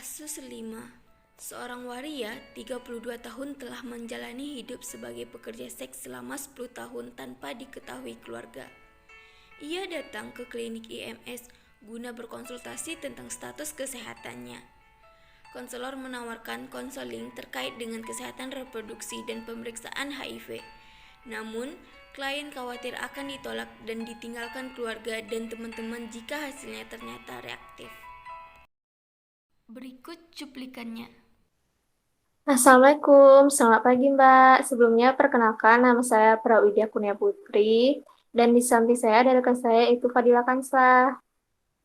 Kasus 5. Seorang waria 32 tahun telah menjalani hidup sebagai pekerja seks selama 10 tahun tanpa diketahui keluarga. Ia datang ke klinik IMS guna berkonsultasi tentang status kesehatannya. Konselor menawarkan konseling terkait dengan kesehatan reproduksi dan pemeriksaan HIV. Namun, klien khawatir akan ditolak dan ditinggalkan keluarga dan teman-teman jika hasilnya ternyata reaktif. Berikut cuplikannya. Assalamualaikum, selamat pagi Mbak. Sebelumnya perkenalkan nama saya Prawidya Kurnia Putri dan di samping saya ada rekan saya itu Fadila Kansa.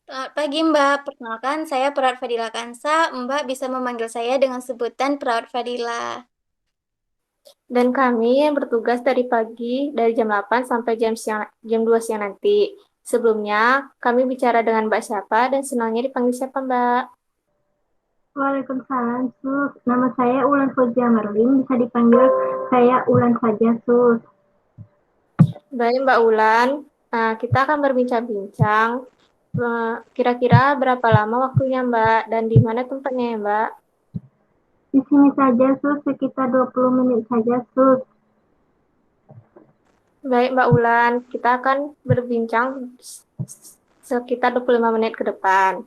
Selamat pagi Mbak, perkenalkan saya Perawat Fadila Kansa. Mbak bisa memanggil saya dengan sebutan Perawat Fadila. Dan kami yang bertugas dari pagi dari jam 8 sampai jam 2 siang nanti. Sebelumnya kami bicara dengan Mbak siapa dan senangnya dipanggil siapa Mbak? Waalaikumsalam, Sus. Nama saya Ulan Fauziah Marlin, bisa dipanggil saya Ulan saja, Sus. Baik Mbak Ulan, kita akan berbincang-bincang. Kira-kira berapa lama waktunya Mbak dan di mana tempatnya ya Mbak? Di sini saja, Sus, sekitar 20 menit saja, Sus. Baik Mbak Ulan, kita akan berbincang sekitar 25 menit ke depan.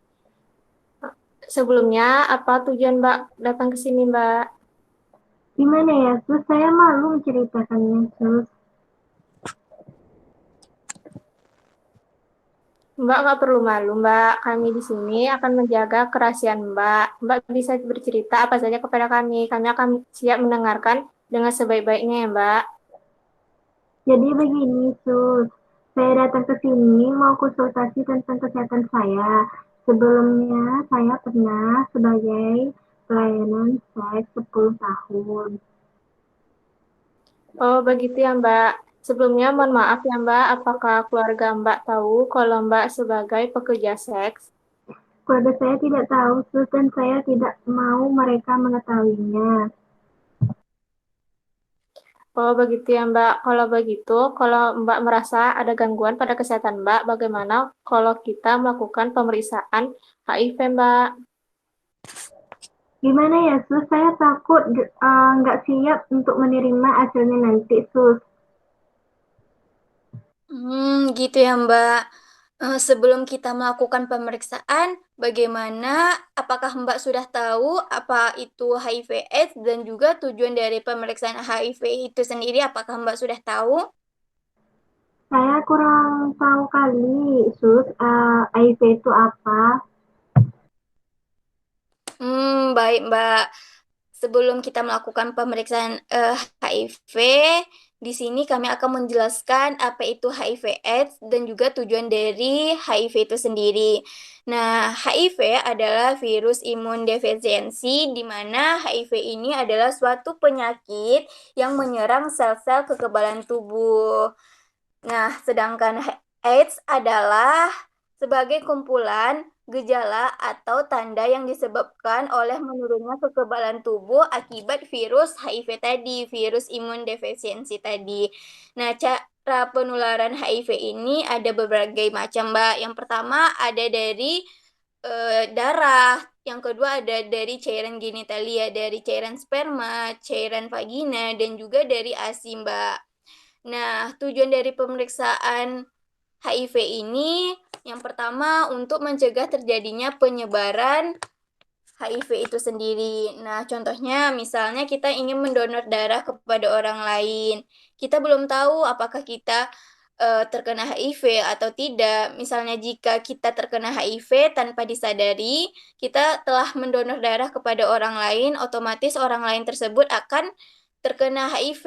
Sebelumnya, apa tujuan Mbak datang ke sini Mbak? Gimana ya, Sus? Saya malu menceritakannya, Sus. Mbak nggak perlu malu Mbak, kami di sini akan menjaga kerahasiaan Mbak. Mbak bisa bercerita apa saja kepada kami akan siap mendengarkan dengan sebaik-baiknya ya Mbak. Jadi begini, Sus. Saya datang ke sini mau konsultasi tentang kesehatan saya. Sebelumnya, saya pernah sebagai pelayanan seks 10 tahun. Oh begitu ya Mbak. Sebelumnya mohon maaf ya Mbak, apakah keluarga Mbak tahu kalau Mbak sebagai pekerja seks? Keluarga saya tidak tahu, Sus, dan saya tidak mau mereka mengetahuinya. Oh begitu ya Mbak. Kalau begitu, kalau Mbak merasa ada gangguan pada kesehatan Mbak, bagaimana kalau kita melakukan pemeriksaan HIV Mbak? Gimana ya, Sus? Saya takut nggak siap untuk menerima hasilnya nanti, Sus. Gitu ya Mbak. Sebelum kita melakukan pemeriksaan, bagaimana? Apakah Mbak sudah tahu apa itu HIV/AIDS dan juga tujuan dari pemeriksaan HIV itu sendiri? Apakah Mbak sudah tahu? Saya kurang tahu kali, Sus, HIV itu apa. Baik Mbak. Sebelum kita melakukan pemeriksaan HIV, di sini kami akan menjelaskan apa itu HIV/AIDS dan juga tujuan dari HIV itu sendiri. Nah, HIV adalah virus imun defisiensi, di mana HIV ini adalah suatu penyakit yang menyerang sel-sel kekebalan tubuh. Nah, sedangkan AIDS adalah sebagai kumpulan gejala atau tanda yang disebabkan oleh menurunnya kekebalan tubuh akibat virus HIV tadi, virus imun defisiensi tadi. Nah, cara penularan HIV ini ada berbagai macam, Mbak. Yang pertama ada dari darah, yang kedua ada dari cairan genitalia, dari cairan sperma, cairan vagina, dan juga dari ASI, Mbak. Nah, tujuan dari pemeriksaan HIV ini yang pertama untuk mencegah terjadinya penyebaran HIV itu sendiri. Nah, contohnya misalnya kita ingin mendonor darah kepada orang lain. Kita belum tahu apakah kita terkena HIV atau tidak. Misalnya jika kita terkena HIV tanpa disadari, kita telah mendonor darah kepada orang lain, otomatis orang lain tersebut akan terkena HIV.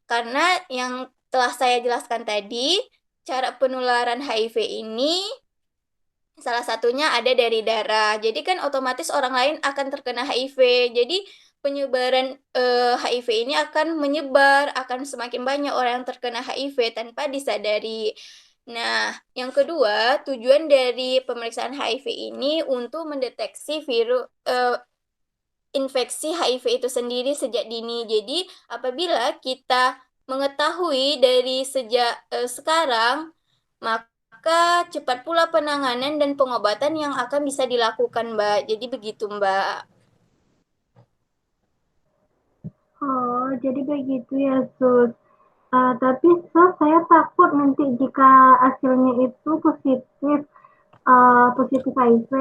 Karena yang telah saya jelaskan tadi, cara penularan HIV ini salah satunya ada dari darah. Jadi kan otomatis orang lain akan terkena HIV. Jadi penyebaran HIV ini akan menyebar, akan semakin banyak orang yang terkena HIV tanpa disadari. Nah, yang kedua, tujuan dari pemeriksaan HIV ini untuk mendeteksi virus infeksi HIV itu sendiri sejak dini. Jadi, apabila kita mengetahui dari sejak sekarang, maka maka cepat pula penanganan dan pengobatan yang akan bisa dilakukan, Mbak. Jadi begitu, Mbak. Oh, jadi begitu ya, Sus. Tapi Sus, saya takut nanti jika hasilnya itu positif HIV.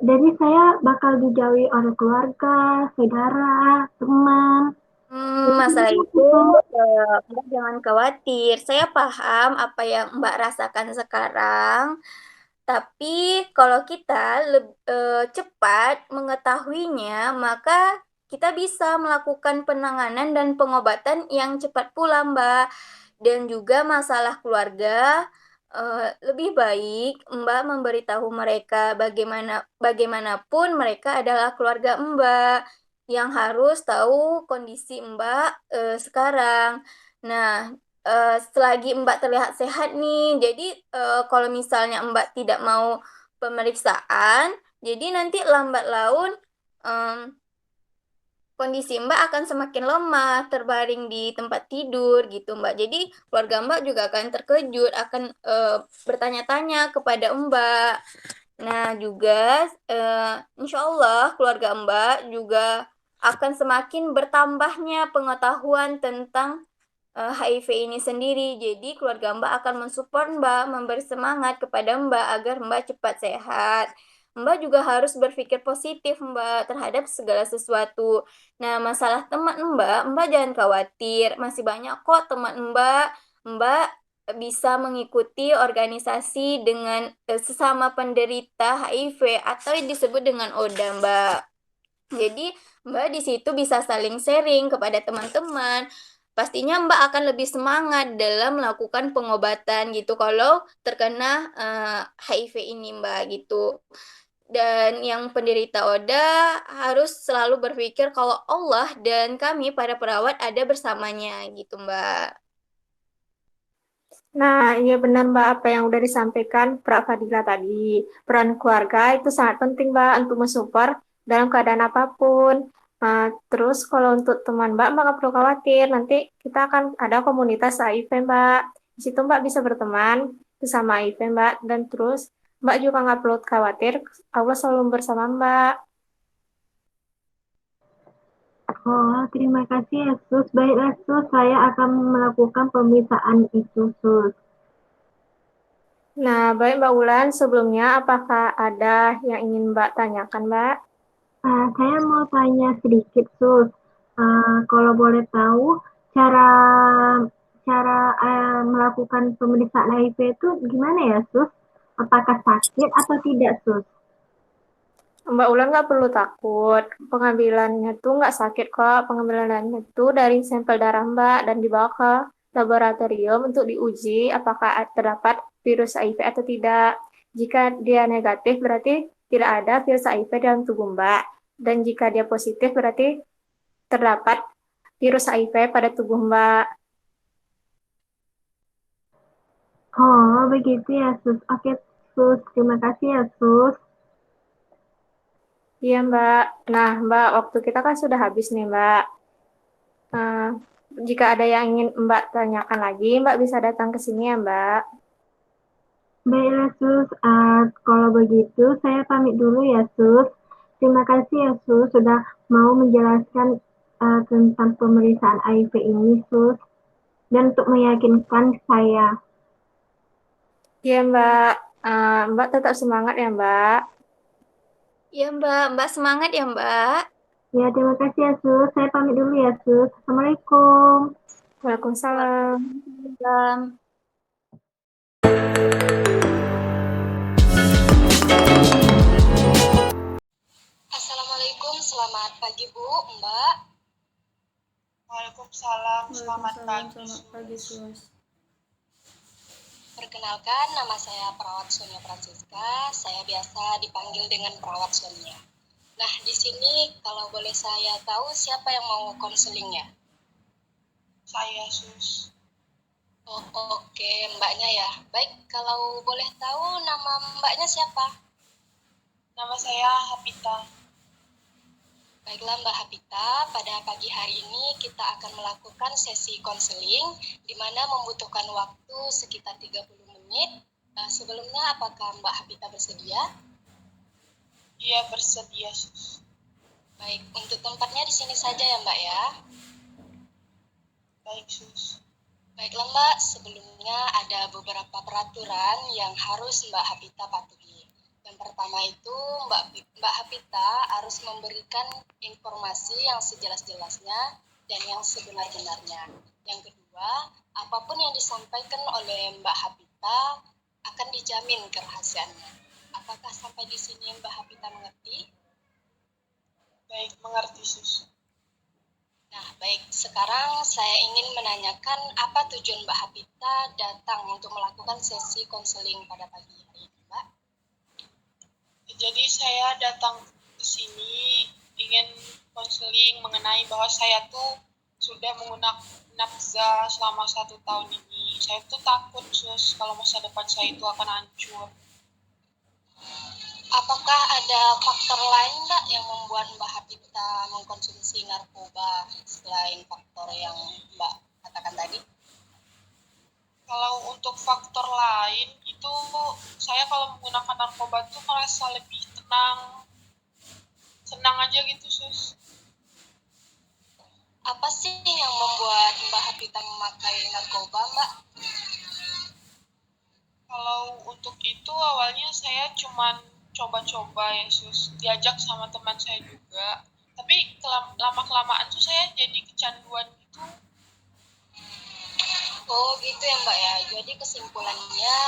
Jadi saya bakal dijauhi oleh keluarga, saudara, teman. Jadi Masalah gimana itu, tuh, Sus? Mbak jangan khawatir. Saya paham apa yang Mbak rasakan sekarang. Tapi kalau kita cepat mengetahuinya, maka kita bisa melakukan penanganan dan pengobatan yang cepat pula, Mbak. Dan juga masalah keluarga, lebih baik Mbak memberitahu mereka bagaimanapun mereka adalah keluarga Mbak yang harus tahu kondisi Mbak sekarang. Nah, selagi Mbak terlihat sehat nih, jadi kalau misalnya Mbak tidak mau pemeriksaan, jadi nanti lambat laun em, kondisi Mbak akan semakin lemah, terbaring di tempat tidur gitu Mbak. Jadi keluarga Mbak juga akan terkejut, akan bertanya-tanya kepada Mbak. Nah, juga insya Allah keluarga Mbak juga akan semakin bertambahnya pengetahuan tentang HIV ini sendiri. Jadi keluarga Mbak akan mensupport Mbak, memberi semangat kepada Mbak agar Mbak cepat sehat. Mbak juga harus berpikir positif Mbak terhadap segala sesuatu. Nah, masalah teman Mbak jangan khawatir. Masih banyak kok teman Mbak. Mbak bisa mengikuti organisasi dengan sesama penderita HIV atau yang disebut dengan ODA, Mbak. Jadi, Mbak di situ bisa saling sharing kepada teman-teman. Pastinya Mbak akan lebih semangat dalam melakukan pengobatan gitu kalau terkena HIV ini, Mbak gitu. Dan yang penderita ODA harus selalu berpikir kalau Allah dan kami para perawat ada bersamanya gitu, Mbak. Nah, iya benar Mbak apa yang udah disampaikan Mbak Fadila tadi. Peran keluarga itu sangat penting Mbak untuk mensupport dalam keadaan apapun. Terus kalau untuk teman Mbak nggak perlu khawatir. Nanti kita akan ada komunitas HIV Mbak. Di situ Mbak bisa berteman bersama HIV Mbak. Dan terus Mbak juga nggak perlu khawatir. Allah selalu bersama Mbak. Oh, terima kasih ya, Sus. Baiklah, Sus. Saya akan melakukan pemeriksaan itu, Sus. Nah, baik Mbak Ulan, sebelumnya apakah ada yang ingin Mbak tanyakan Mbak? Saya mau tanya sedikit, Sus. Kalau boleh tahu, cara cara melakukan pemeriksaan HIV itu gimana ya, Sus? Apakah sakit atau tidak, Sus? Mbak Ulan nggak perlu takut. Pengambilannya tuh nggak sakit kok. Pengambilannya tuh dari sampel darah Mbak dan dibawa ke laboratorium untuk diuji apakah terdapat virus HIV atau tidak. Jika dia negatif berarti tidak ada virus HIV dalam tubuh Mbak. Dan jika dia positif berarti terdapat virus HIV pada tubuh Mbak. Oh, begitu ya, Sus. Oke, Sus. Terima kasih ya, Sus. Iya Mbak. Nah Mbak, waktu kita kan sudah habis nih Mbak. Eh, Jika ada yang ingin Mbak tanyakan lagi, Mbak bisa datang ke sini ya, Mbak. Baiklah, Sus. Kalau begitu, saya pamit dulu ya, Sus. Terima kasih ya, Sus, sudah mau menjelaskan tentang pemeriksaan HIV ini, Sus. Dan untuk meyakinkan saya. Iya, Mbak. Mbak tetap semangat ya, Mbak. Ya, Mbak. Mbak semangat ya, Mbak. Ya, terima kasih ya, Sus. Saya pamit dulu ya, Sus. Assalamualaikum. Waalaikumsalam. Waalaikumsalam. Assalamualaikum, selamat pagi Bu, Mbak. Waalaikumsalam, selamat pagi. Sus. Perkenalkan, nama saya Perawat Sonia Francisca. Saya biasa dipanggil dengan Perawat Sonia. Nah, di sini kalau boleh saya tahu siapa yang mau konselingnya? Saya Sus. Oh, oke, Mbaknya ya. Baik, kalau boleh tahu nama Mbaknya siapa? Nama saya Hapita. Baiklah Mbak Hapita, pada pagi hari ini kita akan melakukan sesi konseling di mana membutuhkan waktu sekitar 30 menit Sebelumnya, apakah Mbak Hapita bersedia? Iya, bersedia, Sus. Baik, untuk tempatnya di sini saja ya Mbak ya. Baik, Sus. Baiklah Mbak, sebelumnya ada beberapa peraturan yang harus Mbak Hapita patuhi. Yang pertama itu Mbak Hapita harus memberikan informasi yang sejelas-jelasnya dan yang sebenar-benarnya. Yang kedua, apapun yang disampaikan oleh Mbak Hapita akan dijamin kerahasiaannya. Apakah sampai di sini Mbak Hapita mengerti? Baik, mengerti, Sus. Nah, baik. Sekarang saya ingin menanyakan apa tujuan Mbak Hapita datang untuk melakukan sesi konseling pada pagi hari ini, Mbak? Jadi saya datang ke sini ingin konseling mengenai bahwa saya tuh sudah menggunakan nafza selama 1 tahun ini. Saya tuh takut, Sus, kalau masa depan saya itu akan hancur. Apakah ada faktor lain, Mbak, yang membuat Mbak Hapita mengkonsumsi narkoba selain faktor yang Mbak katakan tadi? Kalau untuk faktor lain itu saya kalau menggunakan narkoba tuh merasa lebih senang aja gitu, Sus. Apa sih yang membuat Mbak Hapita memakai narkoba, Mbak? Kalau untuk itu awalnya saya cuman coba-coba ya, Sus, diajak sama teman saya juga. Tapi lama-kelamaan tuh saya jadi kecanduan gitu. Oh gitu ya Mbak ya, jadi kesimpulannya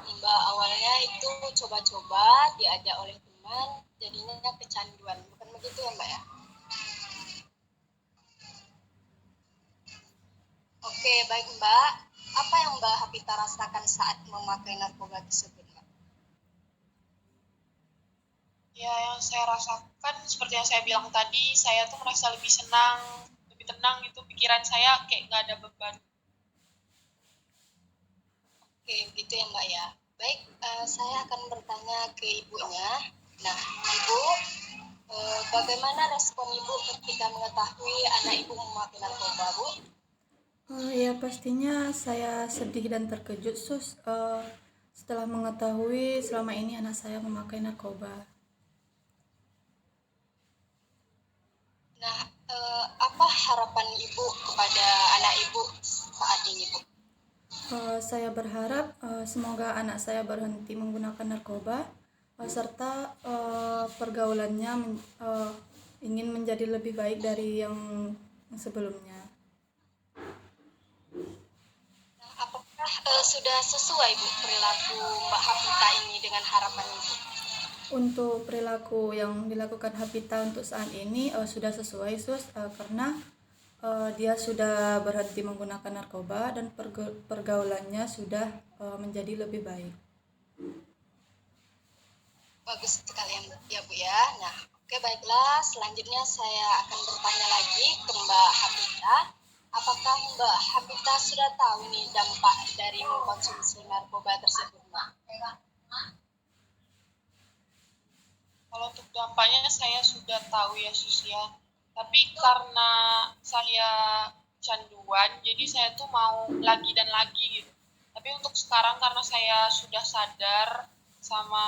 Mbak awalnya itu coba-coba diajak oleh teman, jadinya kecanduan, bukan begitu ya Mbak ya? Oke baik Mbak, apa yang Mbak Hapita rasakan saat memakai narkoba tersebut Mbak? Ya, yang saya rasakan seperti yang saya bilang tadi, saya tuh merasa lebih senang, lebih tenang gitu, pikiran saya kayak nggak ada beban. Oke gitu ya Mbak ya. Baik, saya akan bertanya ke ibunya. Nah Ibu, bagaimana respon Ibu ketika mengetahui anak Ibu memakai narkoba Bu? Ya pastinya saya sedih dan terkejut, Sus, setelah mengetahui selama ini anak saya memakai narkoba. Nah, apa harapan Ibu kepada anak Ibu saat ini, Bu? Saya berharap semoga anak saya berhenti menggunakan narkoba, serta pergaulannya ingin menjadi lebih baik dari yang sebelumnya. Nah, apakah sudah sesuai, Bu, perilaku Mbak Hapita ini dengan harapan Ibu? Untuk perilaku yang dilakukan Hapita untuk saat ini sudah sesuai, Sus, karena dia sudah berhenti menggunakan narkoba dan pergaulannya sudah menjadi lebih baik. Bagus sekali ya, Bu ya. Nah, oke baiklah. Selanjutnya saya akan bertanya lagi ke Mbak Hapita. Apakah Mbak Hapita sudah tahu nih dampak dari mengkonsumsi narkoba tersebut, Mbak? Kalau untuk dampaknya saya sudah tahu ya, Sus ya. Tapi karena saya canduan, jadi saya tuh mau lagi dan lagi gitu. Tapi untuk sekarang karena saya sudah sadar sama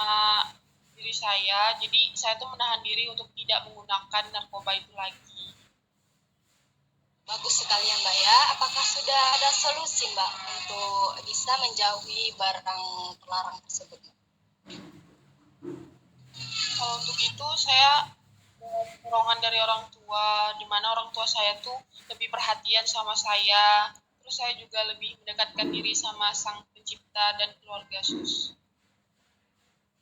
diri saya, jadi saya tuh menahan diri untuk tidak menggunakan narkoba itu lagi. Bagus sekali ya Mbak ya. Apakah sudah ada solusi Mbak untuk bisa menjauhi barang terlarang tersebut? Kalau untuk itu saya dorongan dari orang tua, di mana orang tua saya tuh lebih perhatian sama saya. Terus saya juga lebih mendekatkan diri sama Sang Pencipta dan keluarga, Sus.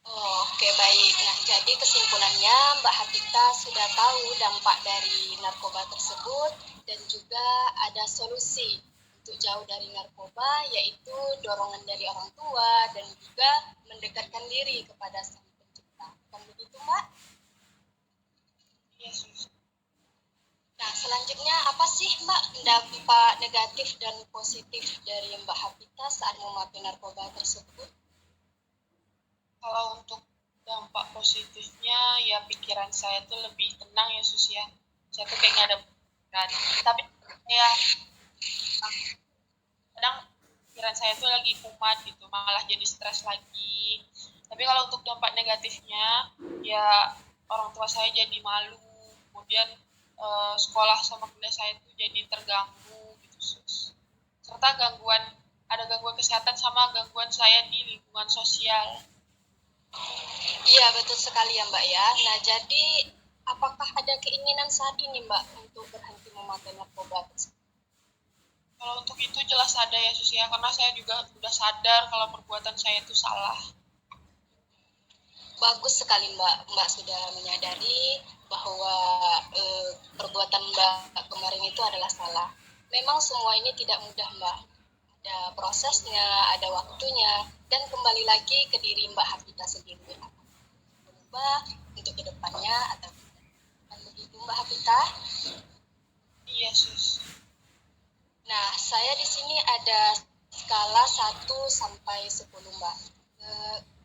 Oh, oke baik. Nah, jadi kesimpulannya Mbak Hapita sudah tahu dampak dari narkoba tersebut dan juga ada solusi untuk jauh dari narkoba, yaitu dorongan dari orang tua dan juga mendekatkan diri kepada Sang Pencipta. Bukan begitu, Mbak? Iya, Sus. Nah, selanjutnya apa sih Mbak dampak negatif dan positif dari Mbak Hapita saat memakai narkoba tersebut? Kalau untuk dampak positifnya, ya pikiran saya tuh lebih tenang ya, Sus ya. Saya tuh kayak nggak ada pikiran. Tapi saya kadang pikiran saya tuh lagi kumat gitu, malah jadi stres lagi. Tapi kalau untuk dampak negatifnya, ya orang tua saya jadi malu, kemudian sekolah sama kuliah saya tuh jadi terganggu gitu, Sus. Serta ada gangguan kesehatan sama gangguan saya di lingkungan sosial. Iya, betul sekali ya Mbak ya. Nah, jadi apakah ada keinginan saat ini Mbak untuk berhenti memakai narkoba? Kalau untuk itu jelas ada ya Sus ya, karena saya juga udah sadar kalau perbuatan saya itu salah. Bagus sekali Mbak, Mbak sudah menyadari bahwa perbuatan Mbak kemarin itu adalah salah. Memang semua ini tidak mudah Mbak. Ada prosesnya, ada waktunya, dan kembali lagi ke diri Mbak Hafita sendiri. Berubah untuk kedepannya atau tidak. Dan begitu Mbak Hafita? Iya Sus. Nah, saya di sini ada skala 1 sampai 10 Mbak.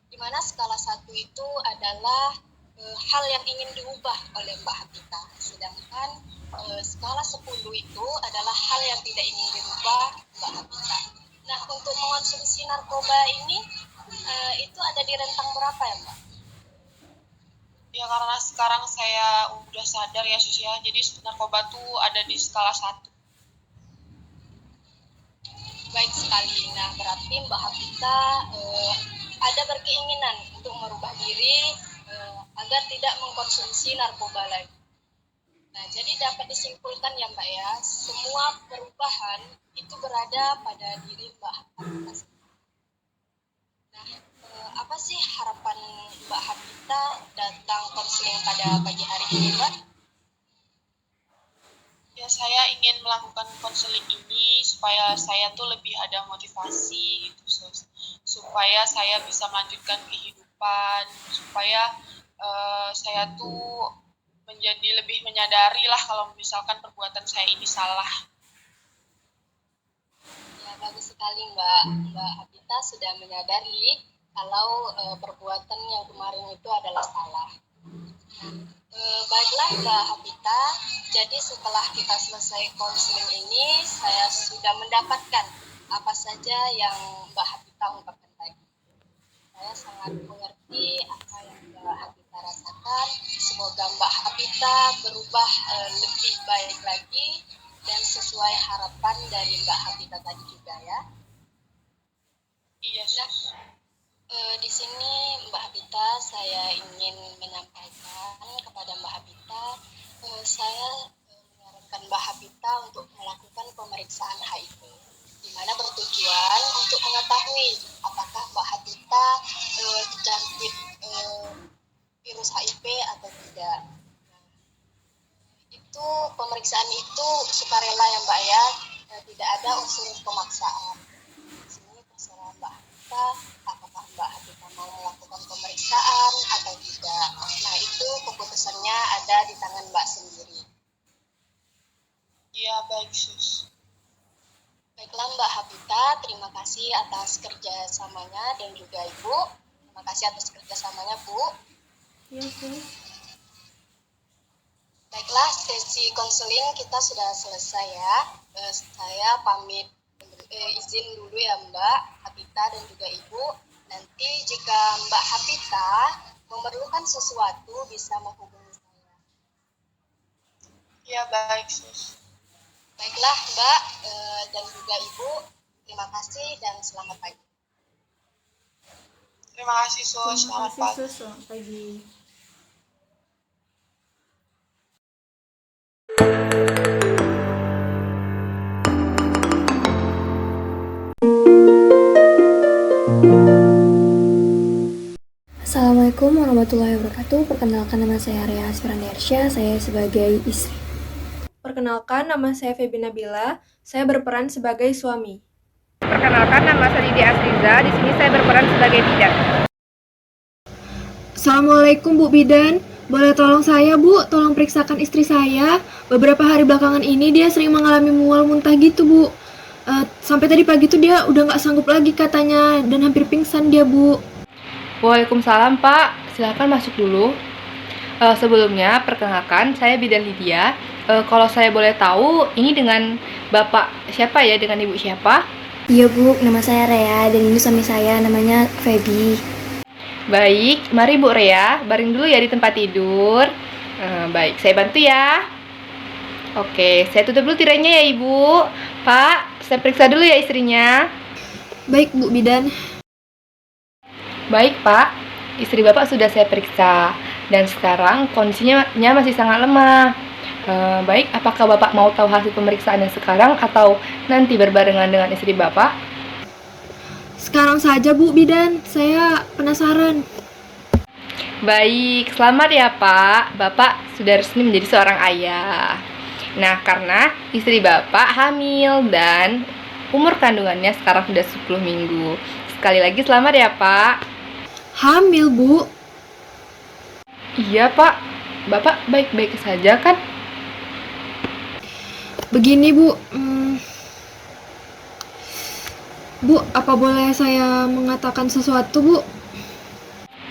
Di mana skala 1 itu adalah hal yang ingin diubah oleh Mbak Hafita. Sedangkan skala 10 itu adalah hal yang tidak ingin dirubah Mbak Hafita. Nah, untuk mengonsumsi narkoba ini itu ada di rentang berapa ya Mbak? Ya karena sekarang saya udah sadar ya Sus ya, jadi narkoba tuh ada di skala 1. Baik sekali. Nah, berarti Mbak Hafita ada berkeinginan untuk merubah diri agar tidak mengkonsumsi narkoba lagi. Nah, jadi dapat disimpulkan ya Mbak ya, semua perubahan itu berada pada diri Mbak Hafita. Nah, apa sih harapan Mbak Hafita datang konseling pada pagi hari ini Mbak? Ya saya ingin melakukan konseling ini supaya saya tuh lebih ada motivasi gitu Sus. Supaya saya bisa melanjutkan kehidupan, supaya saya tuh menjadi lebih menyadari lah kalau misalkan perbuatan saya ini salah. Ya, bagus sekali Mbak Hafita sudah menyadari kalau perbuatan yang kemarin itu adalah salah. Baiklah Mbak Hafita, jadi setelah kita selesai konseling ini, saya sudah mendapatkan apa saja yang Mbak Hafita ungkapkan tadi. Saya sangat mengerti apa yang Mbak Hafita rasakan. Semoga Mbak Hafita berubah lebih baik lagi dan sesuai harapan dari Mbak Hafita tadi juga ya. Iya Sus. Di sini Mbak Hafita saya ingin menyampaikan kepada Mbak Hafita, saya menyarankan Mbak Hafita untuk melakukan pemeriksaan HIV, di mana bertujuan untuk mengetahui apakah Mbak Hafita terjangkit virus HIV atau tidak. Itu pemeriksaan itu sukarela ya Mbak ya, tidak ada unsur pemaksaan. Di sini terserah Mbak Hafita apakah Mbak Hafita mau melakukan pemeriksaan atau tidak. Nah, itu keputusannya ada di tangan Mbak sendiri. Iya baik Sus. Baiklah Mbak Hafita, terima kasih atas kerjasamanya dan juga Ibu. Terima kasih atas kerjasamanya Bu. Iya, Sus. Baiklah, sesi konseling kita sudah selesai ya. Saya pamit izin dulu ya Mbak Hafita dan juga Ibu. Nanti jika Mbak Hafita memerlukan sesuatu bisa menghubungi saya. Iya baik Sus. Baiklah Mbak dan juga Ibu, terima kasih dan selamat pagi. Terima kasih Sus. Terima Selamat kasih pagi. Sus, selamat pagi. Assalamualaikum warahmatullahi wabarakatuh. Perkenalkan, nama saya Arya Asfirani Arsya, saya sebagai istri. Perkenalkan, nama saya Febi Nabila. Saya berperan sebagai suami. Perkenalkan, nama saya Didi Asriza. Di sini saya berperan sebagai bidan. Assalamualaikum Bu Bidan. Boleh tolong saya Bu, tolong periksakan istri saya. Beberapa hari belakangan ini dia sering mengalami mual muntah gitu Bu. Sampai tadi pagi tuh dia udah gak sanggup lagi katanya dan hampir pingsan dia Bu. Waalaikumsalam Pak, silakan masuk dulu. Sebelumnya, perkenalkan saya Bidan Lydia. Kalau saya boleh tahu, ini dengan Bapak siapa ya, dengan Ibu siapa? Iya Bu, nama saya Rea dan ini suami saya namanya Feby. Baik, mari Bu Rea, baring dulu ya di tempat tidur. Baik, saya bantu ya. Oke, saya tutup dulu tirainya ya Ibu. Pak, saya periksa dulu ya istrinya. Baik Bu Bidan. Baik Pak, istri Bapak sudah saya periksa dan sekarang kondisinya masih sangat lemah. Baik, apakah Bapak mau tahu hasil pemeriksaan yang sekarang atau nanti berbarengan dengan istri Bapak? Sekarang saja Bu Bidan, saya penasaran. Baik, selamat ya Pak. Bapak sudah resmi menjadi seorang ayah. Nah, karena istri Bapak hamil dan umur kandungannya sekarang sudah 10 minggu. Sekali lagi selamat ya Pak. Hamil Bu? Iya Pak, Bapak baik-baik saja kan? Begini Bu, Bu, apa boleh saya mengatakan sesuatu Bu?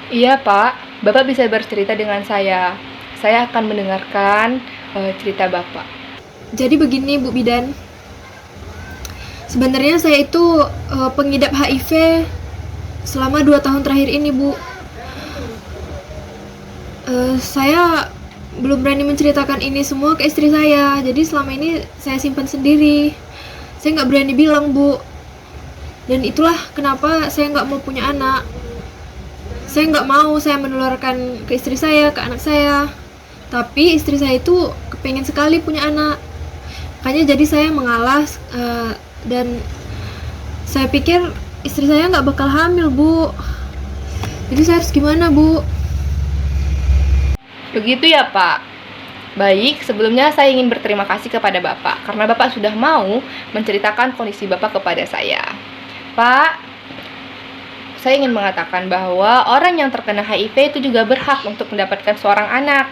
Iya Pak, Bapak bisa bercerita dengan saya. Saya akan mendengarkan cerita Bapak. Jadi begini Bu Bidan, sebenarnya saya itu pengidap HIV selama 2 tahun terakhir ini Bu. Saya belum berani menceritakan ini semua ke istri saya, jadi selama ini saya simpan sendiri. Saya nggak berani bilang Bu, dan itulah kenapa saya nggak mau punya anak. Saya nggak mau saya menularkan ke istri saya, ke anak saya. Tapi istri saya itu kepengen sekali punya anak, makanya jadi saya mengalah, dan saya pikir istri saya nggak bakal hamil Bu. Jadi saya harus gimana Bu? Begitu ya Pak. Baik, sebelumnya saya ingin berterima kasih kepada Bapak karena Bapak sudah mau menceritakan kondisi Bapak kepada saya. Pak, saya ingin mengatakan bahwa orang yang terkena HIV itu juga berhak untuk mendapatkan seorang anak.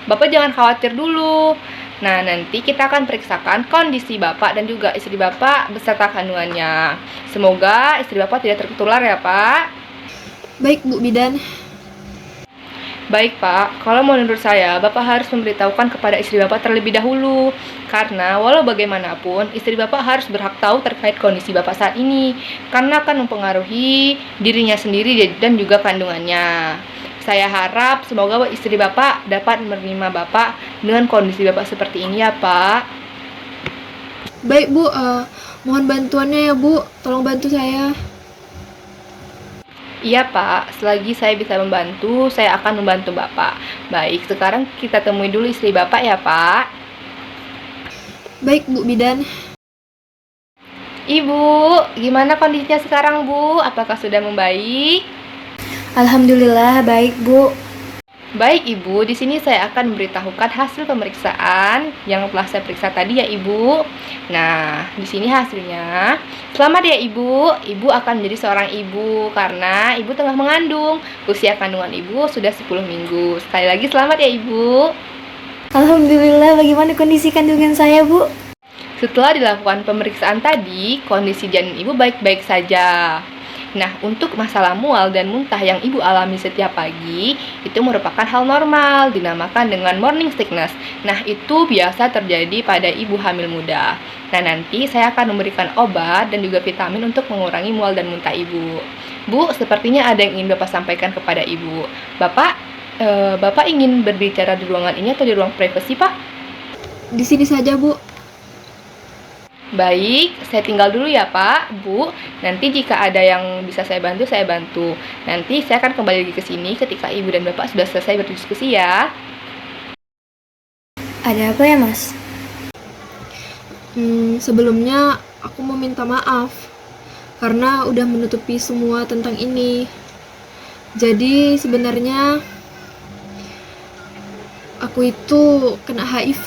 Bapak jangan khawatir dulu. Nah, nanti kita akan periksakan kondisi Bapak dan juga istri Bapak beserta kandungannya. Semoga istri Bapak tidak tertular ya Pak. Baik Bu Bidan. Baik Pak, kalau menurut saya Bapak harus memberitahukan kepada istri Bapak terlebih dahulu. Karena walau bagaimanapun istri Bapak harus berhak tahu terkait kondisi Bapak saat ini, karena akan mempengaruhi dirinya sendiri dan juga kandungannya. Saya harap semoga istri Bapak dapat menerima Bapak dengan kondisi Bapak seperti ini ya Pak. Baik Bu, mohon bantuannya ya Bu, tolong bantu saya. Iya Pak, selagi saya bisa membantu, saya akan membantu Bapak. Baik, sekarang kita temui dulu istri Bapak ya Pak. Baik Bu Bidan. Ibu, gimana kondisinya sekarang Bu? Apakah sudah membaik? Alhamdulillah baik Bu. Baik Ibu, di sini saya akan memberitahukan hasil pemeriksaan yang telah saya periksa tadi ya Ibu. Nah, di sini hasilnya. Selamat ya Ibu. Ibu akan menjadi seorang ibu karena Ibu tengah mengandung. Usia kandungan Ibu sudah 10 minggu. Sekali lagi selamat ya Ibu. Alhamdulillah, bagaimana kondisi kandungan saya Bu? Setelah dilakukan pemeriksaan tadi, kondisi janin Ibu baik-baik saja. Nah, untuk masalah mual dan muntah yang Ibu alami setiap pagi, itu merupakan hal normal, dinamakan dengan morning sickness. Nah, itu biasa terjadi pada ibu hamil muda. Nah, nanti saya akan memberikan obat dan juga vitamin untuk mengurangi mual dan muntah Ibu. Bu, sepertinya ada yang ingin Bapak sampaikan kepada Ibu. Bapak ingin berbicara di ruangan ini atau di ruang privasi, Pak? Di sini saja Bu. Baik, saya tinggal dulu ya Pak, Bu. Nanti jika ada yang bisa saya bantu, saya bantu. Nanti saya akan kembali lagi ke sini ketika Ibu dan Bapak sudah selesai berdiskusi ya. Ada apa ya Mas? Sebelumnya aku mau minta maaf karena udah menutupi semua tentang ini. Jadi sebenarnya aku itu kena HIV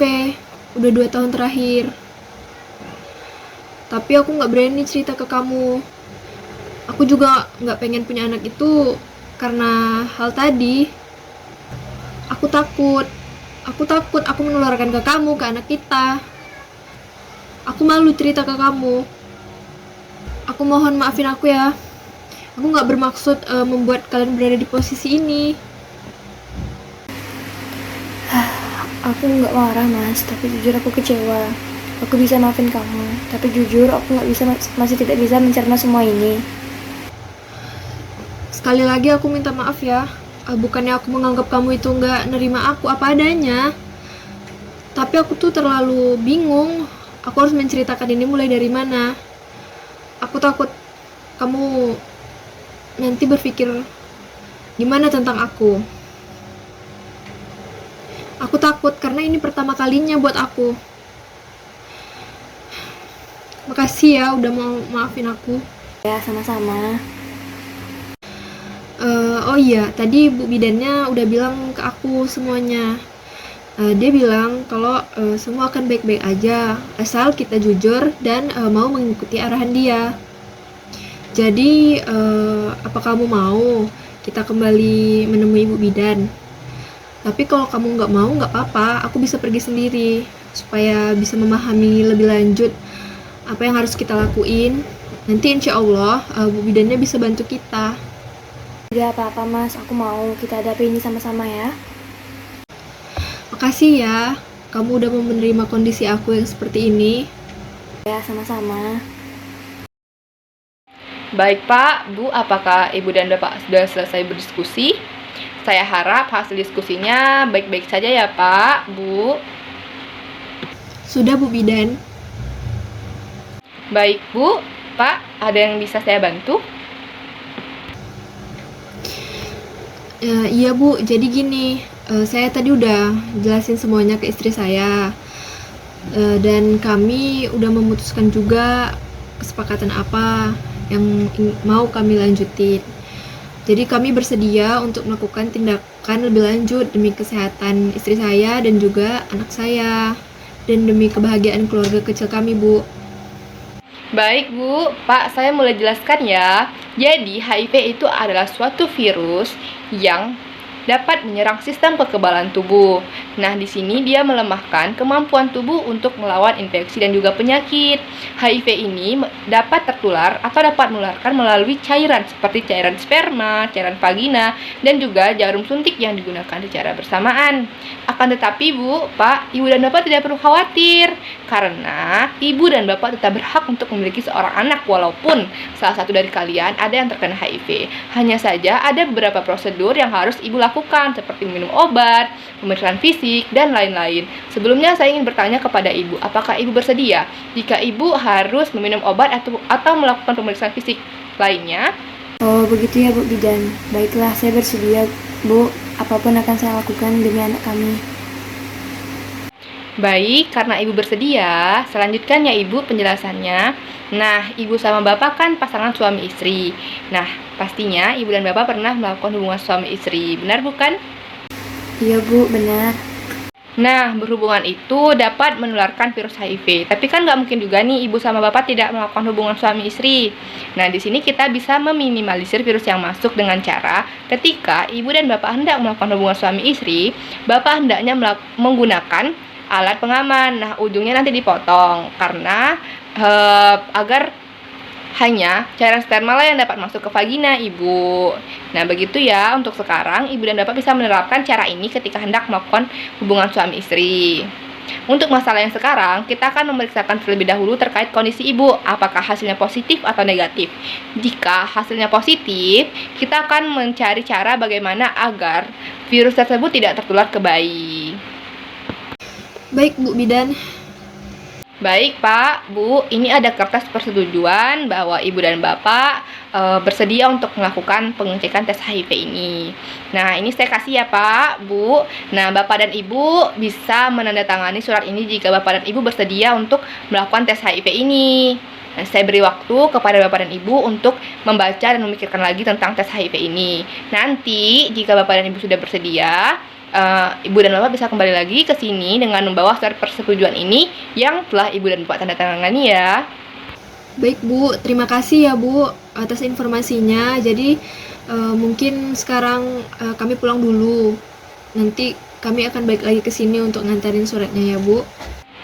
udah 2 tahun terakhir. Tapi aku nggak berani cerita ke kamu. Aku juga nggak pengen punya anak itu karena hal tadi. Aku takut aku menularkan ke kamu, ke anak kita. Aku malu cerita ke kamu. Aku mohon maafin aku ya. Aku nggak bermaksud membuat kalian berada di posisi ini. Aku nggak marah Mas, tapi jujur aku kecewa. aku bisa maafin kamu. Tapi jujur, aku masih tidak bisa mencerna semua ini. Sekali lagi aku minta maaf ya. Bukannya aku menganggap kamu itu nggak nerima aku apa adanya. Tapi aku tuh terlalu bingung. Aku harus menceritakan ini mulai dari mana. Aku takut kamu nanti berpikir gimana tentang aku. Aku takut karena ini pertama kalinya buat aku. Makasih ya udah mau maafin aku. Ya, sama-sama. Oh iya, tadi Bu Bidannya udah bilang ke aku semuanya. Dia bilang kalau semua akan baik-baik aja, asal kita jujur dan mau mengikuti arahan dia. Jadi, apa kamu mau kita kembali menemui Bu Bidan? Tapi kalau kamu nggak mau, nggak apa-apa, aku bisa pergi sendiri, supaya bisa memahami lebih lanjut apa yang harus kita lakuin. Nanti insya Allah, Bu Bidannya bisa bantu kita. Tidak apa-apa Mas, aku mau kita hadapi ini sama-sama ya. Makasih ya, kamu udah mau menerima kondisi aku yang seperti ini. Ya, sama-sama. Baik Pak, Bu, apakah Ibu dan Bapak sudah selesai berdiskusi? Saya harap hasil diskusinya baik-baik saja ya Pak, Bu. Sudah Bu Bidan. Baik Bu, Pak, ada yang bisa saya bantu? Iya Bu, jadi gini, saya tadi udah jelasin semuanya ke istri saya. Dan kami udah memutuskan juga kesepakatan apa yang mau kami lanjutin. Jadi kami bersedia untuk melakukan tindakan lebih lanjut demi kesehatan istri saya dan juga anak saya, dan demi kebahagiaan keluarga kecil kami, Bu. Baik Bu, Pak, saya mulai jelaskan ya. Jadi HIV itu adalah suatu virus yang dapat menyerang sistem kekebalan tubuh. Nah, di sini dia melemahkan kemampuan tubuh untuk melawan infeksi dan juga penyakit. HIV ini dapat tertular atau dapat menularkan melalui cairan seperti cairan sperma, cairan vagina, dan juga jarum suntik yang digunakan secara bersamaan. Akan tetapi Bu, Pak, Ibu dan Bapak tidak perlu khawatir karena Ibu dan Bapak tetap berhak untuk memiliki seorang anak walaupun salah satu dari kalian ada yang terkena HIV. Hanya saja ada beberapa prosedur yang harus Ibu lakukan seperti minum obat, pemeriksaan fisik, dan lain-lain. Sebelumnya saya ingin bertanya kepada Ibu, apakah Ibu bersedia jika Ibu harus meminum obat atau melakukan pemeriksaan fisik lainnya? Oh, begitu ya Bu Bidan. Baiklah, saya bersedia Bu. Apapun akan saya lakukan demi anak kami. Baik, karena Ibu bersedia, selanjutnya ya Ibu penjelasannya. Nah, Ibu sama Bapak kan pasangan suami istri. Nah, pastinya Ibu dan Bapak pernah melakukan hubungan suami istri, benar bukan? Iya Bu, benar. Nah, berhubungan itu dapat menularkan virus HIV. Tapi kan nggak mungkin juga nih Ibu sama Bapak tidak melakukan hubungan suami istri. Nah, di sini kita bisa meminimalisir virus yang masuk dengan cara ketika Ibu dan Bapak hendak melakukan hubungan suami istri, Bapak hendaknya menggunakan alat pengaman. Nah, ujungnya nanti dipotong karena agar hanya cairan sperma lah yang dapat masuk ke vagina Ibu. Nah, begitu ya untuk sekarang Ibu dan Bapak bisa menerapkan cara ini ketika hendak melakukan hubungan suami istri. Untuk masalah yang sekarang, kita akan memeriksakan terlebih dahulu terkait kondisi Ibu, apakah hasilnya positif atau negatif. Jika hasilnya positif, kita akan mencari cara bagaimana agar virus tersebut tidak tertular ke bayi. Baik Bu Bidan. Baik Pak, Bu, ini ada kertas persetujuan bahwa Ibu dan Bapak bersedia untuk melakukan pengecekan tes HIV ini. Nah, ini saya kasih ya Pak, Bu. Nah, Bapak dan Ibu bisa menandatangani surat ini jika Bapak dan Ibu bersedia untuk melakukan tes HIV ini. Nah, saya beri waktu kepada Bapak dan Ibu untuk membaca dan memikirkan lagi tentang tes HIV ini. Nanti, jika Bapak dan Ibu sudah bersedia, Ibu dan Bapak bisa kembali lagi ke sini dengan membawa surat persetujuan ini yang telah Ibu dan Bapak tanda tangani ya. Baik Bu, terima kasih ya Bu atas informasinya. Jadi mungkin sekarang kami pulang dulu. Nanti kami akan balik lagi ke sini untuk ngantarin suratnya ya Bu.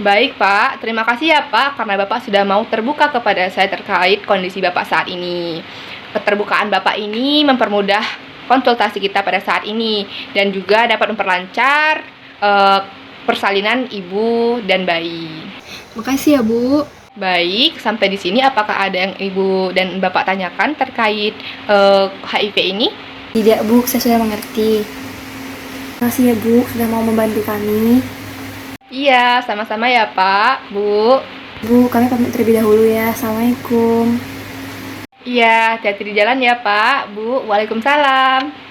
Baik Pak, terima kasih ya Pak karena Bapak sudah mau terbuka kepada saya terkait kondisi Bapak saat ini. Keterbukaan Bapak ini mempermudah konsultasi kita pada saat ini dan juga dapat memperlancar persalinan ibu dan bayi. Makasih ya, Bu. Baik, sampai di sini apakah ada yang Ibu dan Bapak tanyakan terkait HIV ini? Tidak, Bu, saya sudah mengerti. Makasih ya, Bu, sudah mau membantu kami. Iya, sama-sama ya Pak, Bu. Bu, kami pamit terlebih dahulu ya. Assalamualaikum. Iya, hati-hati di jalan ya Pak, Bu. Waalaikumsalam.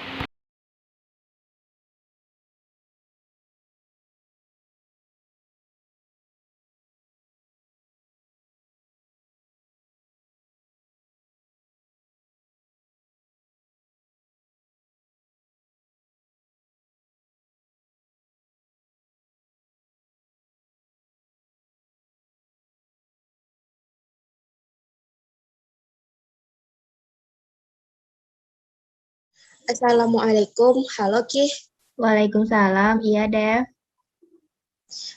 Assalamualaikum, halo Ki. Waalaikumsalam, iya Dev.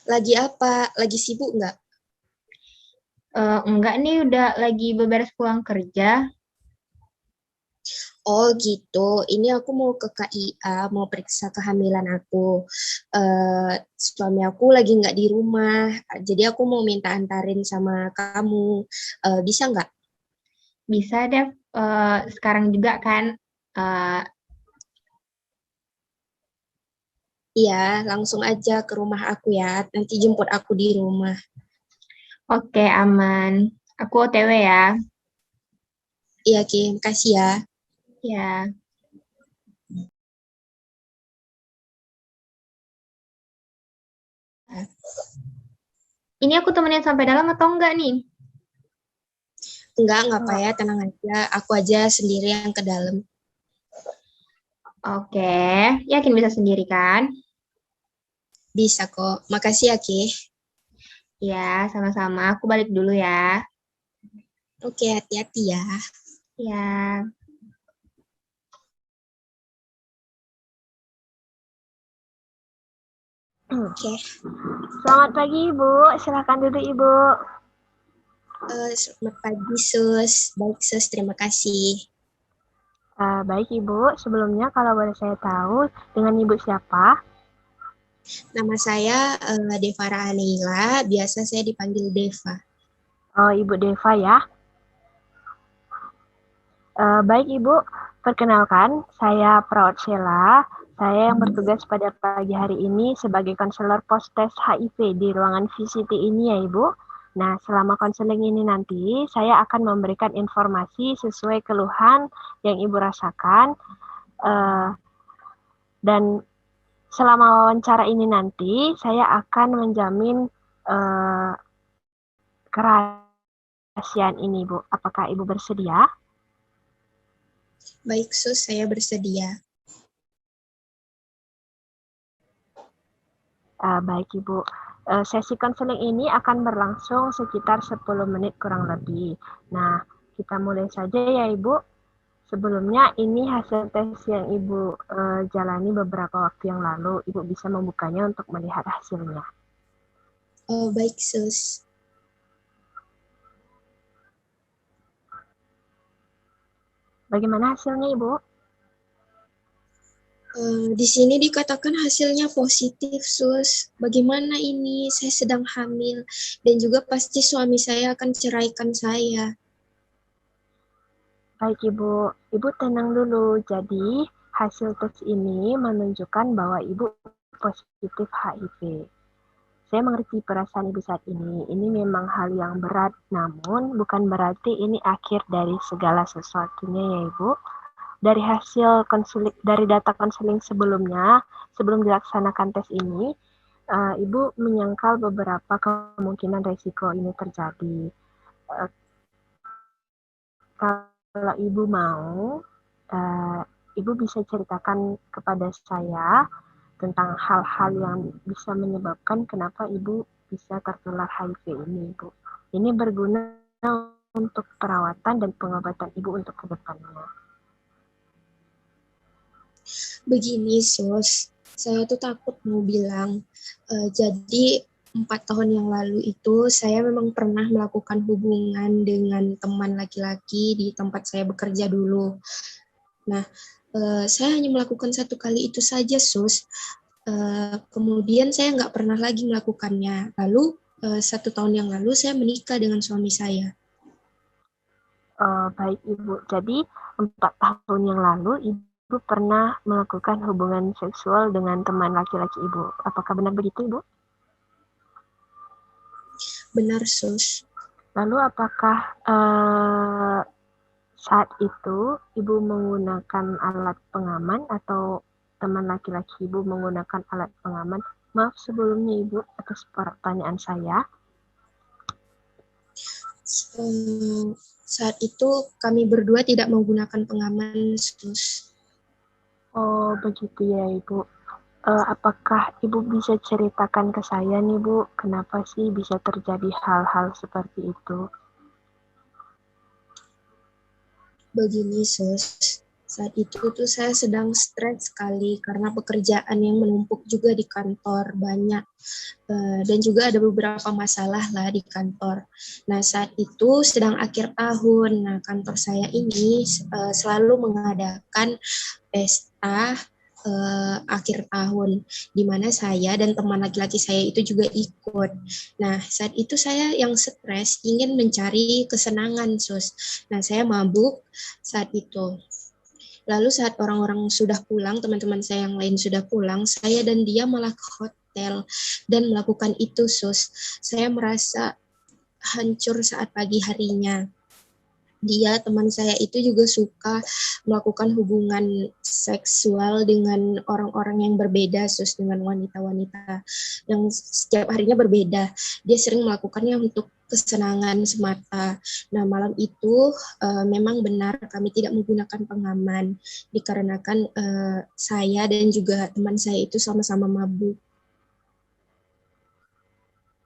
Lagi apa? Lagi sibuk nggak? Enggak nih, udah lagi beberes pulang kerja. Oh gitu, ini aku mau ke KIA, mau periksa kehamilan aku. Suami aku lagi nggak di rumah, jadi aku mau minta antarin sama kamu. Bisa nggak? Bisa Dev, sekarang juga kan. Iya, langsung aja ke rumah aku ya, nanti jemput aku di rumah. Oke, aman. Aku OTW ya. Iya Ki, makasih ya. Ya. Ini aku temenin sampai dalam atau enggak nih? Enggak apa ya, tenang aja. Aku aja sendiri yang ke dalam. Oke, yakin bisa sendiri kan? Bisa kok. Makasih ya Ki. Ya, sama-sama. Aku balik dulu ya. Oke, hati-hati ya. Ya. Oke. Selamat pagi Ibu, silakan duduk Ibu. Selamat pagi Sus. Baik Sus, terima kasih. Baik Ibu, sebelumnya kalau boleh saya tahu dengan Ibu siapa? Nama saya Devara Aneila, biasa saya dipanggil Deva. Oh, Ibu Deva ya. Baik Ibu, perkenalkan saya Perawat Sheila. Saya yang bertugas pada pagi hari ini sebagai konselor pos-tes HIV di ruangan VCT ini ya Ibu. Nah, selama konseling ini nanti, saya akan memberikan informasi sesuai keluhan yang Ibu rasakan. Dan selama wawancara ini nanti, saya akan menjamin kerahasiaan ini, Bu. Apakah Ibu bersedia? Baik Sus, saya bersedia. Baik Ibu. Sesi konseling ini akan berlangsung sekitar 10 menit kurang lebih. Nah, kita mulai saja ya Ibu. Sebelumnya ini hasil tes yang Ibu jalani beberapa waktu yang lalu. Ibu bisa membukanya untuk melihat hasilnya. Oh, baik Sus. Bagaimana hasilnya Ibu? Di sini dikatakan hasilnya positif, Sus. Bagaimana ini? Saya sedang hamil dan juga pasti suami saya akan ceraikan saya. Baik Ibu, Ibu tenang dulu. Jadi hasil tes ini menunjukkan bahwa Ibu positif HIV. Saya mengerti perasaan Ibu saat ini. Ini memang hal yang berat, namun bukan berarti ini akhir dari segala sesuatunya ya Ibu. Dari hasil dari data konseling sebelumnya, sebelum dilaksanakan tes ini, Ibu menyangkal beberapa kemungkinan resiko ini terjadi. Kalau Ibu mau, Ibu bisa ceritakan kepada saya tentang hal-hal yang bisa menyebabkan kenapa Ibu bisa tertular HIV ini, Ibu. Ini berguna untuk perawatan dan pengobatan Ibu untuk kedepannya. Begini, Sus. Saya tuh takut mau bilang. Jadi 4 tahun yang lalu itu saya memang pernah melakukan hubungan dengan teman laki-laki di tempat saya bekerja dulu. Nah, saya hanya melakukan 1 kali itu saja, Sus. Kemudian saya nggak pernah lagi melakukannya. Lalu 1 tahun yang lalu saya menikah dengan suami saya. Baik Ibu, jadi 4 tahun yang lalu Ibu pernah melakukan hubungan seksual dengan teman laki-laki Ibu. Apakah benar begitu Ibu? Benar, Sus. Lalu apakah saat itu Ibu menggunakan alat pengaman atau teman laki-laki Ibu menggunakan alat pengaman? Maaf sebelumnya Ibu atas pertanyaan saya. Saat itu kami berdua tidak menggunakan pengaman, Sus. Oh, begitu ya Ibu. Apakah Ibu bisa ceritakan ke saya nih Bu, kenapa sih bisa terjadi hal-hal seperti itu? Begini, Sus. Saat itu tuh saya sedang stres sekali karena pekerjaan yang menumpuk juga di kantor banyak. Dan juga ada beberapa masalah lah di kantor. Nah, saat itu sedang akhir tahun. Nah, kantor saya ini selalu mengadakan pesta akhir tahun, di mana saya dan teman laki-laki saya itu juga ikut. Nah, saat itu saya yang stres ingin mencari kesenangan, Sus. Nah, saya mabuk saat itu. Lalu saat orang-orang sudah pulang, teman-teman saya yang lain sudah pulang, saya dan dia malah ke hotel dan melakukan itu, Sus. Saya merasa hancur saat pagi harinya. Dia, teman saya itu juga suka melakukan hubungan seksual dengan orang-orang yang berbeda, Sus, dengan wanita-wanita yang setiap harinya berbeda. Dia sering melakukannya untuk kesenangan semata. Nah, malam itu memang benar kami tidak menggunakan pengaman dikarenakan saya dan juga teman saya itu sama-sama mabuk.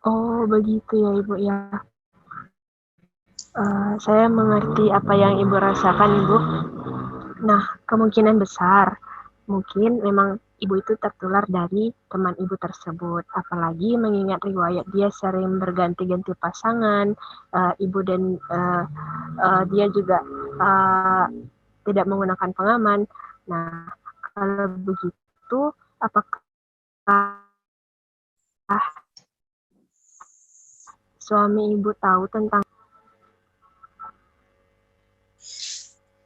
Oh, begitu ya Ibu ya. Saya mengerti apa yang Ibu rasakan Ibu. Nah, kemungkinan besar mungkin memang Ibu itu tertular dari teman Ibu tersebut. Apalagi mengingat riwayat dia sering berganti-ganti pasangan, Ibu dan dia juga tidak menggunakan pengaman. Nah, kalau begitu, apakah suami Ibu tahu tentang?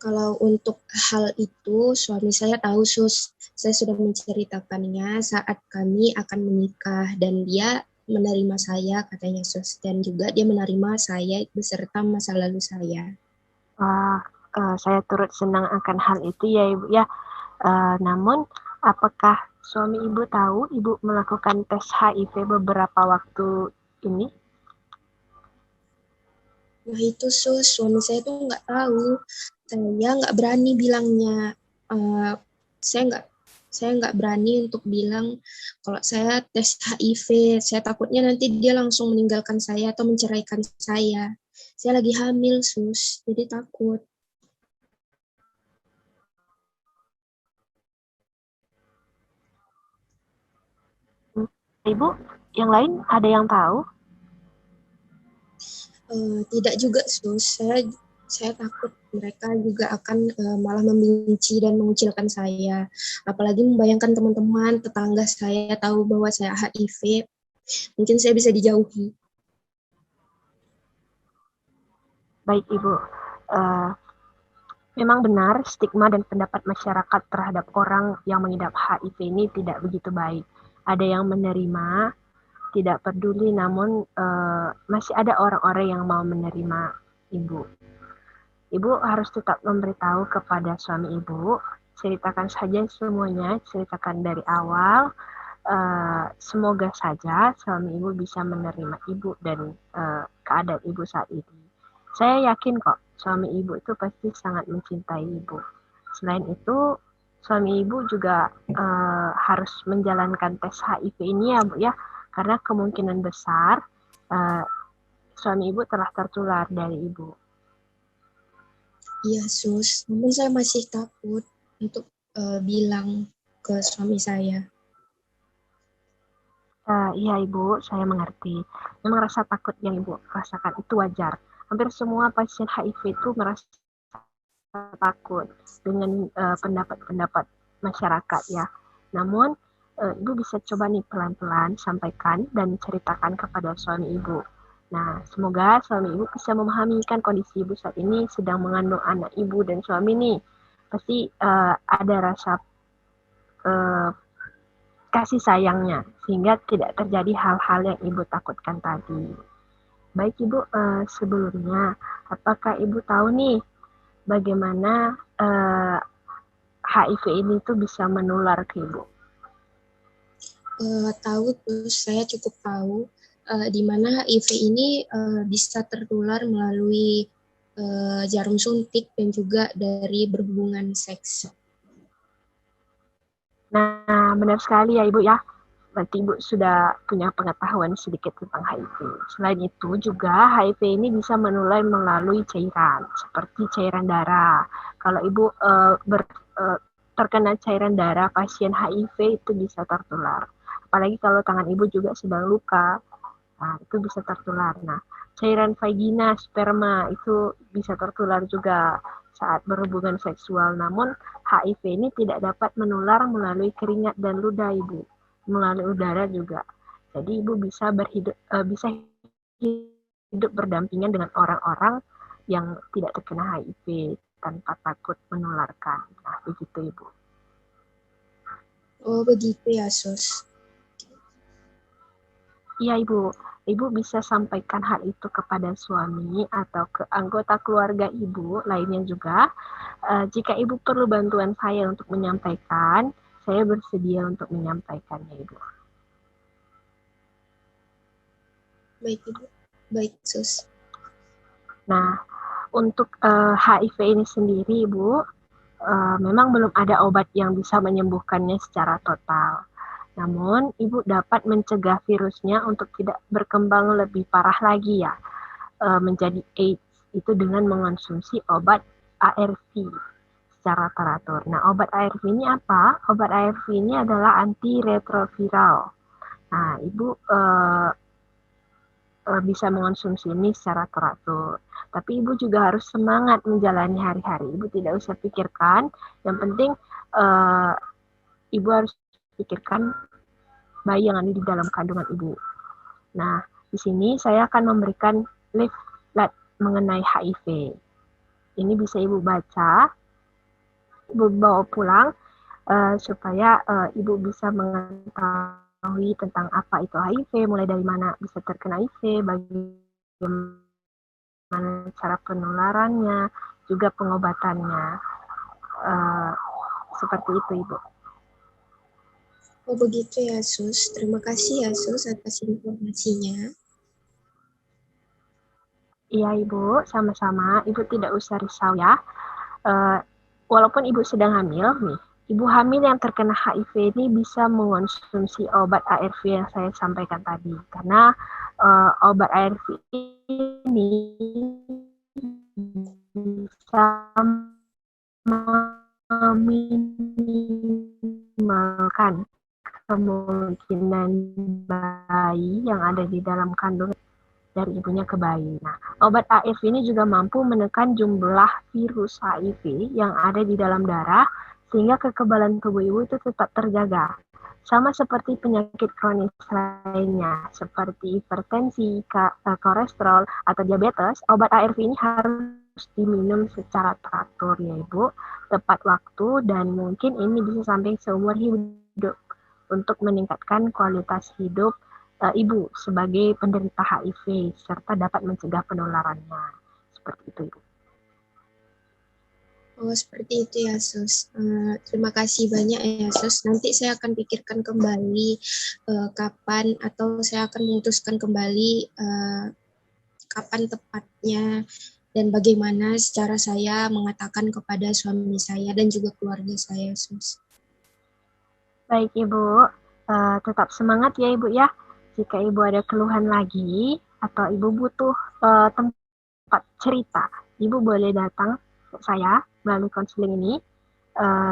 Kalau untuk hal itu, suami saya tahu, Sus. Saya sudah menceritakannya saat kami akan menikah, dan dia menerima saya, katanya, Sus. Dan juga dia menerima saya beserta masa lalu saya. Saya turut senang akan hal itu ya Ibu ya. Namun, apakah suami Ibu tahu Ibu melakukan tes HIV beberapa waktu ini? Nah itu, Sus, suami saya tuh nggak tahu. Saya nggak berani bilangnya. Saya nggak berani untuk bilang kalau saya tes HIV. Saya takutnya nanti dia langsung meninggalkan saya atau menceraikan saya. Saya lagi hamil, Sus, jadi takut. Ibu, yang lain ada yang tahu? Tidak juga, Sus. Saya takut mereka juga akan malah membenci dan mengucilkan saya. Apalagi membayangkan teman-teman, tetangga saya tahu bahwa saya HIV, mungkin saya bisa dijauhi. Baik Ibu, memang benar stigma dan pendapat masyarakat terhadap orang yang mengidap HIV ini tidak begitu baik. Ada yang menerima, tidak peduli, namun masih ada orang-orang yang mau menerima Ibu. Ibu harus tetap memberitahu kepada suami Ibu, ceritakan saja semuanya, ceritakan dari awal. Semoga saja suami Ibu bisa menerima Ibu dan keadaan Ibu saat ini. Saya yakin kok suami Ibu itu pasti sangat mencintai Ibu. Selain itu, suami Ibu juga harus menjalankan tes HIV ini ya Bu ya, karena kemungkinan besar suami Ibu telah tertular dari Ibu. Iya, Sus. Namun saya masih takut untuk bilang ke suami saya. Iya Ibu, saya mengerti. Memang rasa takut yang Ibu rasakan itu wajar. Hampir semua pasien HIV itu merasa takut dengan pendapat-pendapat masyarakat ya. Namun Ibu bisa coba nih pelan-pelan sampaikan dan ceritakan kepada suami ibu. Nah, semoga suami ibu bisa memahami kan kondisi ibu saat ini sedang mengandung anak ibu dan suami nih. Pasti ada rasa kasih sayangnya, sehingga tidak terjadi hal-hal yang ibu takutkan tadi. Baik ibu, sebelumnya, apakah ibu tahu nih bagaimana HIV ini tuh bisa menular ke ibu? Tahu, terus saya cukup tahu di mana HIV ini bisa tertular melalui jarum suntik dan juga dari berhubungan seks. Nah, benar sekali ya Ibu ya. Berarti Ibu sudah punya pengetahuan sedikit tentang HIV. Selain itu juga HIV ini bisa menular melalui cairan, seperti cairan darah. Kalau Ibu terkena cairan darah pasien HIV itu bisa tertular. Apalagi kalau tangan Ibu juga sedang luka, nah itu bisa tertular. Nah, cairan vagina, sperma itu bisa tertular juga saat berhubungan seksual. Namun HIV ini tidak dapat menular melalui keringat dan ludah Ibu, melalui udara juga. Jadi Ibu bisa hidup berdampingan dengan orang-orang yang tidak terkena HIV tanpa takut menularkan. Nah, begitu Ibu. Oh, begitu ya, Sus. Iya Ibu, Ibu bisa sampaikan hal itu kepada suami atau ke anggota keluarga Ibu lainnya juga. Jika Ibu perlu bantuan saya untuk menyampaikan, saya bersedia untuk menyampaikannya Ibu. Baik Ibu, baik Sus. Nah, untuk HIV ini sendiri Ibu, memang belum ada obat yang bisa menyembuhkannya secara total. Namun, Ibu dapat mencegah virusnya untuk tidak berkembang lebih parah lagi ya, menjadi AIDS, itu dengan mengonsumsi obat ARV secara teratur. Nah, obat ARV ini apa? Obat ARV ini adalah antiretroviral. Nah, Ibu bisa mengonsumsi ini secara teratur. Tapi Ibu juga harus semangat menjalani hari-hari. Ibu tidak usah pikirkan, yang penting Ibu harus pikirkan bayi yang ada di dalam kandungan Ibu. Nah, di sini saya akan memberikan leaflet mengenai HIV. Ini bisa Ibu baca, Ibu bawa pulang, supaya Ibu bisa mengetahui tentang apa itu HIV, mulai dari mana bisa terkena HIV, bagaimana cara penularannya, juga pengobatannya. Seperti itu, Ibu. Oh begitu ya Sus, terima kasih ya Sus atas informasinya. Iya Ibu, sama-sama. Ibu tidak usah risau ya. Walaupun Ibu sedang hamil nih, Ibu hamil yang terkena HIV ini bisa mengonsumsi obat ARV yang saya sampaikan tadi. Karena obat ARV ini bisa meminimalkan kemungkinan bayi yang ada di dalam kandungan dari ibunya ke bayi. Nah, obat ARV ini juga mampu menekan jumlah virus HIV yang ada di dalam darah sehingga kekebalan tubuh ibu itu tetap terjaga. Sama seperti penyakit kronis lainnya, seperti hipertensi, kolesterol, atau diabetes, obat ARV ini harus diminum secara teratur ya Ibu, tepat waktu, dan mungkin ini bisa sampai seumur hidup untuk meningkatkan kualitas hidup Ibu sebagai penderita HIV serta dapat mencegah penularannya. Seperti itu, Ibu. Oh, seperti itu ya, Sus. Terima kasih banyak ya, Sus. Nanti saya akan pikirkan kembali kapan atau saya akan memutuskan kembali kapan tepatnya dan bagaimana secara saya mengatakan kepada suami saya dan juga keluarga saya, Sus. Baik Ibu, tetap semangat ya Ibu ya. Jika Ibu ada keluhan lagi atau Ibu butuh tempat cerita, Ibu boleh datang ke saya melalui konseling ini.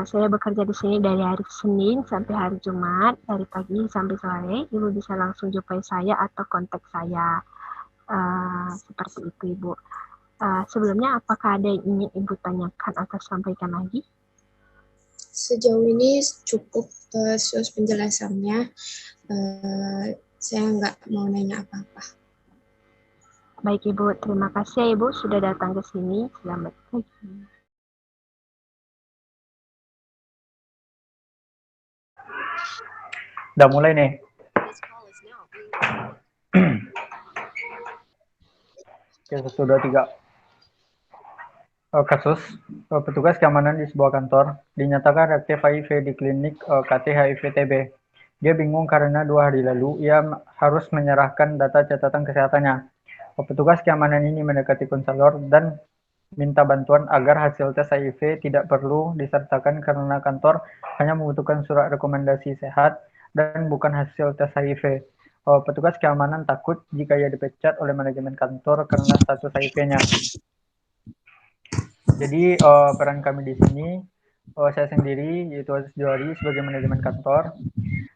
Saya bekerja di sini dari hari Senin sampai hari Jumat, dari pagi sampai sore. Ibu bisa langsung jumpai saya atau kontak saya. Seperti itu Ibu. Sebelumnya apakah ada yang ingin Ibu tanyakan atau sampaikan lagi? Sejauh ini cukup sus penjelasannya. Saya nggak mau nanya apa-apa. Baik Ibu, terima kasih ya Ibu sudah datang ke sini. Selamat pagi. Udah mulai nih. Oke, 1, 2, 3. Kasus petugas keamanan di sebuah kantor dinyatakan reaktif HIV di klinik KT HIV TB. Dia bingung karena 2 hari lalu ia harus menyerahkan data catatan kesehatannya. Petugas keamanan ini mendekati konselor dan minta bantuan agar hasil tes HIV tidak perlu disertakan karena kantor hanya membutuhkan surat rekomendasi sehat dan bukan hasil tes HIV. Petugas keamanan takut jika ia dipecat oleh manajemen kantor karena status HIV-nya. Jadi peran kami di sini, saya sendiri yaitu Aziz Johari sebagai manajemen kantor.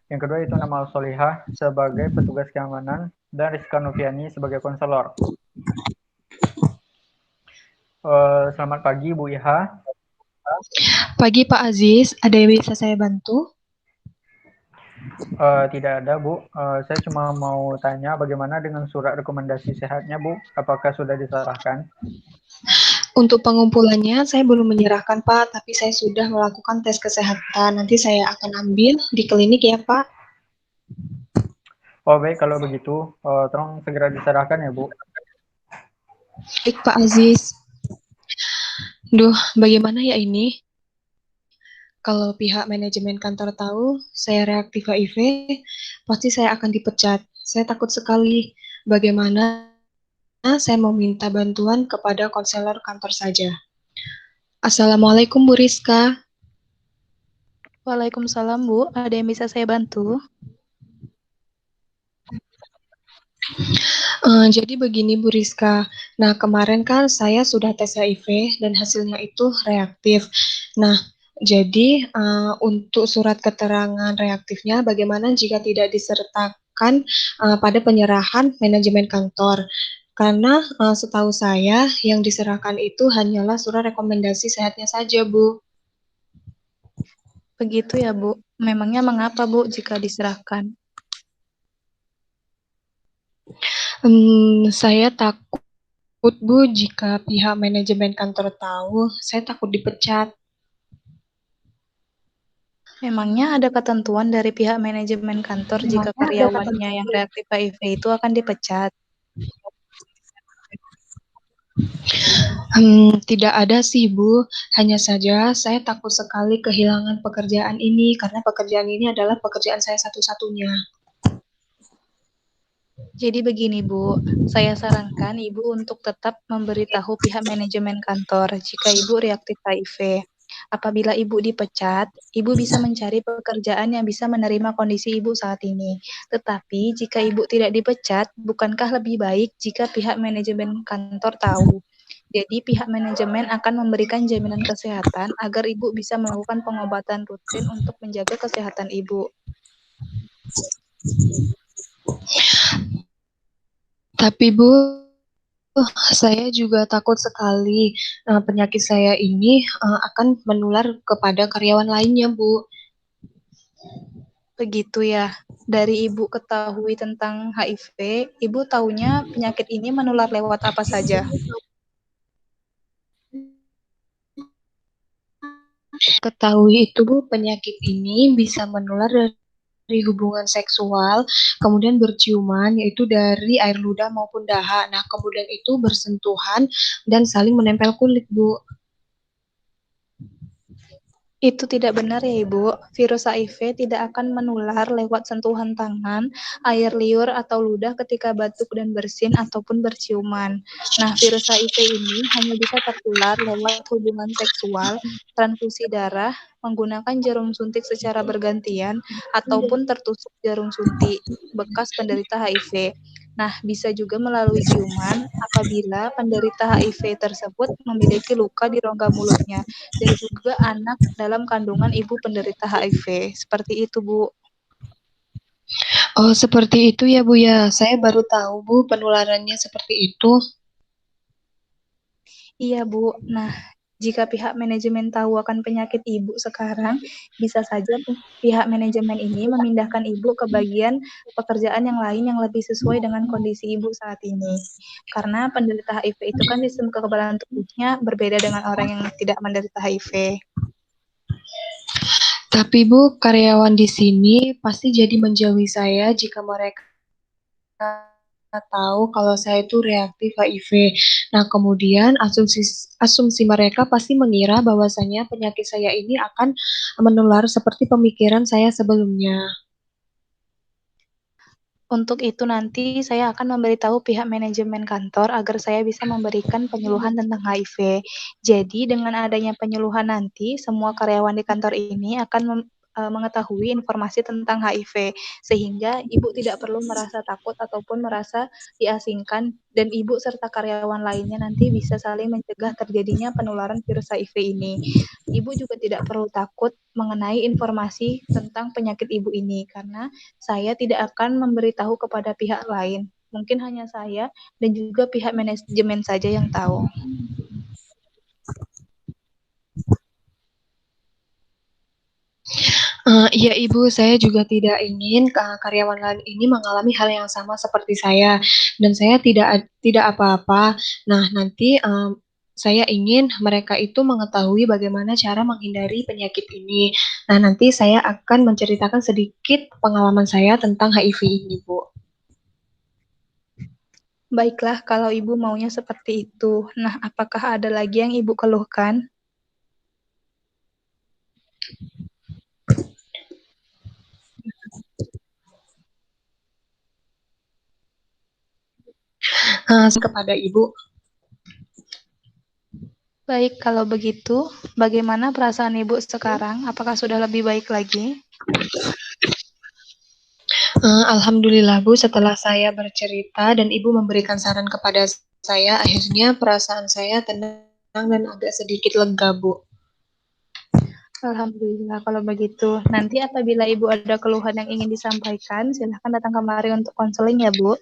Yang kedua itu Nama Solihah sebagai petugas keamanan dan Rizka Noviani sebagai konselor. Selamat pagi Bu Iha. Pagi Pak Aziz, ada yang bisa saya bantu? Tidak ada Bu, saya cuma mau tanya bagaimana dengan surat rekomendasi sehatnya Bu, apakah sudah diserahkan? Untuk pengumpulannya saya belum menyerahkan Pak, tapi saya sudah melakukan tes kesehatan. Nanti saya akan ambil di klinik ya Pak. Oh baik, kalau begitu tolong segera diserahkan ya Bu. Baik Pak Aziz. Duh, bagaimana ya ini? Kalau pihak manajemen kantor tahu saya reaktif HIV, pasti saya akan dipecat. Saya takut sekali. Bagaimana saya mau minta bantuan kepada konselor kantor saja. Assalamualaikum Bu Rizka. Waalaikumsalam Bu, ada yang bisa saya bantu? Jadi begini Bu Rizka, nah kemarin kan saya sudah tes HIV dan hasilnya itu reaktif. Nah, jadi untuk surat keterangan reaktifnya bagaimana jika tidak disertakan pada penyerahan manajemen kantor? Karena setahu saya yang diserahkan itu hanyalah surat rekomendasi sehatnya saja Bu. Begitu ya Bu, memangnya mengapa Bu jika diserahkan? Saya takut Bu jika pihak manajemen kantor tahu, saya takut dipecat. Memangnya ada ketentuan dari pihak manajemen kantor jika karyawannya yang reaktif HIV itu akan dipecat? Tidak ada sih Bu, hanya saja saya takut sekali kehilangan pekerjaan ini karena pekerjaan ini adalah pekerjaan saya satu-satunya. Jadi begini Bu, saya sarankan Ibu untuk tetap memberitahu pihak manajemen kantor jika Ibu reaktif HIV. Apabila Ibu dipecat, Ibu bisa mencari pekerjaan yang bisa menerima kondisi Ibu saat ini. Tetapi jika Ibu tidak dipecat, bukankah lebih baik jika pihak manajemen kantor tahu? Jadi pihak manajemen akan memberikan jaminan kesehatan agar Ibu bisa melakukan pengobatan rutin untuk menjaga kesehatan Ibu. Tapi Bu, saya juga takut sekali penyakit saya ini akan menular kepada karyawan lainnya, Bu. Begitu ya. Dari Ibu ketahui tentang HIV, Ibu taunya penyakit ini menular lewat apa saja? Ketahui itu Bu, penyakit ini bisa menular dari hubungan seksual, kemudian berciuman, yaitu dari air ludah maupun dahak. Nah, kemudian itu bersentuhan dan saling menempel kulit, Bu. Itu tidak benar ya Ibu. Virus HIV tidak akan menular lewat sentuhan tangan, air liur atau ludah ketika batuk dan bersin ataupun berciuman. Nah, virus HIV ini hanya bisa tertular lewat hubungan seksual, transfusi darah, menggunakan jarum suntik secara bergantian, ataupun tertusuk jarum suntik bekas penderita HIV. Nah, bisa juga melalui ciuman apabila penderita HIV tersebut memiliki luka di rongga mulutnya dan juga anak dalam kandungan ibu penderita HIV. Seperti itu, Bu. Oh, seperti itu ya, Bu ya. Saya baru tahu, Bu, penularannya seperti itu. Iya, Bu. Nah, Jika pihak manajemen tahu akan penyakit ibu sekarang, bisa saja pihak manajemen ini memindahkan ibu ke bagian pekerjaan yang lain yang lebih sesuai dengan kondisi ibu saat ini. Karena penderita HIV itu kan sistem kekebalan tubuhnya berbeda dengan orang yang tidak menderita HIV. Tapi Bu, karyawan di sini pasti jadi menjauhi saya jika mereka tahu kalau saya itu reaktif HIV. Nah, kemudian asumsi mereka pasti mengira bahwasanya penyakit saya ini akan menular seperti pemikiran saya sebelumnya. Untuk itu nanti saya akan memberitahu pihak manajemen kantor agar saya bisa memberikan penyuluhan tentang HIV. Jadi dengan adanya penyuluhan nanti, semua karyawan di kantor ini akan mengetahui informasi tentang HIV, sehingga ibu tidak perlu merasa takut ataupun merasa diasingkan, dan ibu serta karyawan lainnya nanti bisa saling mencegah terjadinya penularan virus HIV ini. Ibu juga tidak perlu takut mengenai informasi tentang penyakit ibu ini, karena saya tidak akan memberitahu kepada pihak lain. Mungkin hanya saya dan juga pihak manajemen saja yang tahu. Iya Ibu, saya juga tidak ingin karyawan lain ini mengalami hal yang sama seperti saya, dan saya tidak apa-apa. Nah, nanti saya ingin mereka itu mengetahui bagaimana cara menghindari penyakit ini. Nah, nanti saya akan menceritakan sedikit pengalaman saya tentang HIV ini, Bu. Baiklah, kalau Ibu maunya seperti itu. Nah, apakah ada lagi yang Ibu keluhkan? Kepada Ibu. Baik, kalau begitu, bagaimana perasaan Ibu sekarang? Apakah sudah lebih baik lagi? Alhamdulillah Bu, setelah saya bercerita dan Ibu memberikan saran kepada saya, akhirnya perasaan saya tenang dan agak sedikit lega, Bu. Alhamdulillah kalau begitu. Nanti apabila Ibu ada keluhan yang ingin disampaikan, silahkan datang kemari untuk konseling ya, Bu.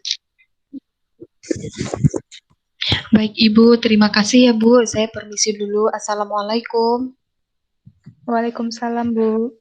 Baik Ibu, terima kasih ya Bu. Saya permisi dulu. Assalamualaikum. Waalaikumsalam, Bu.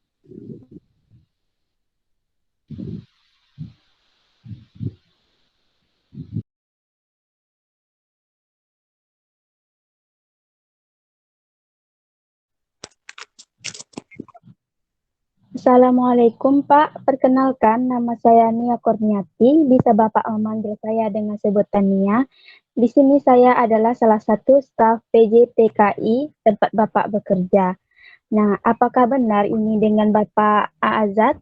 Assalamualaikum Pak, perkenalkan nama saya Nia Kurniati, bisa Bapak memanggil saya dengan sebutan Nia. Di sini saya adalah salah satu staf PJTKI tempat Bapak bekerja. Nah, apakah benar ini dengan Bapak Azad?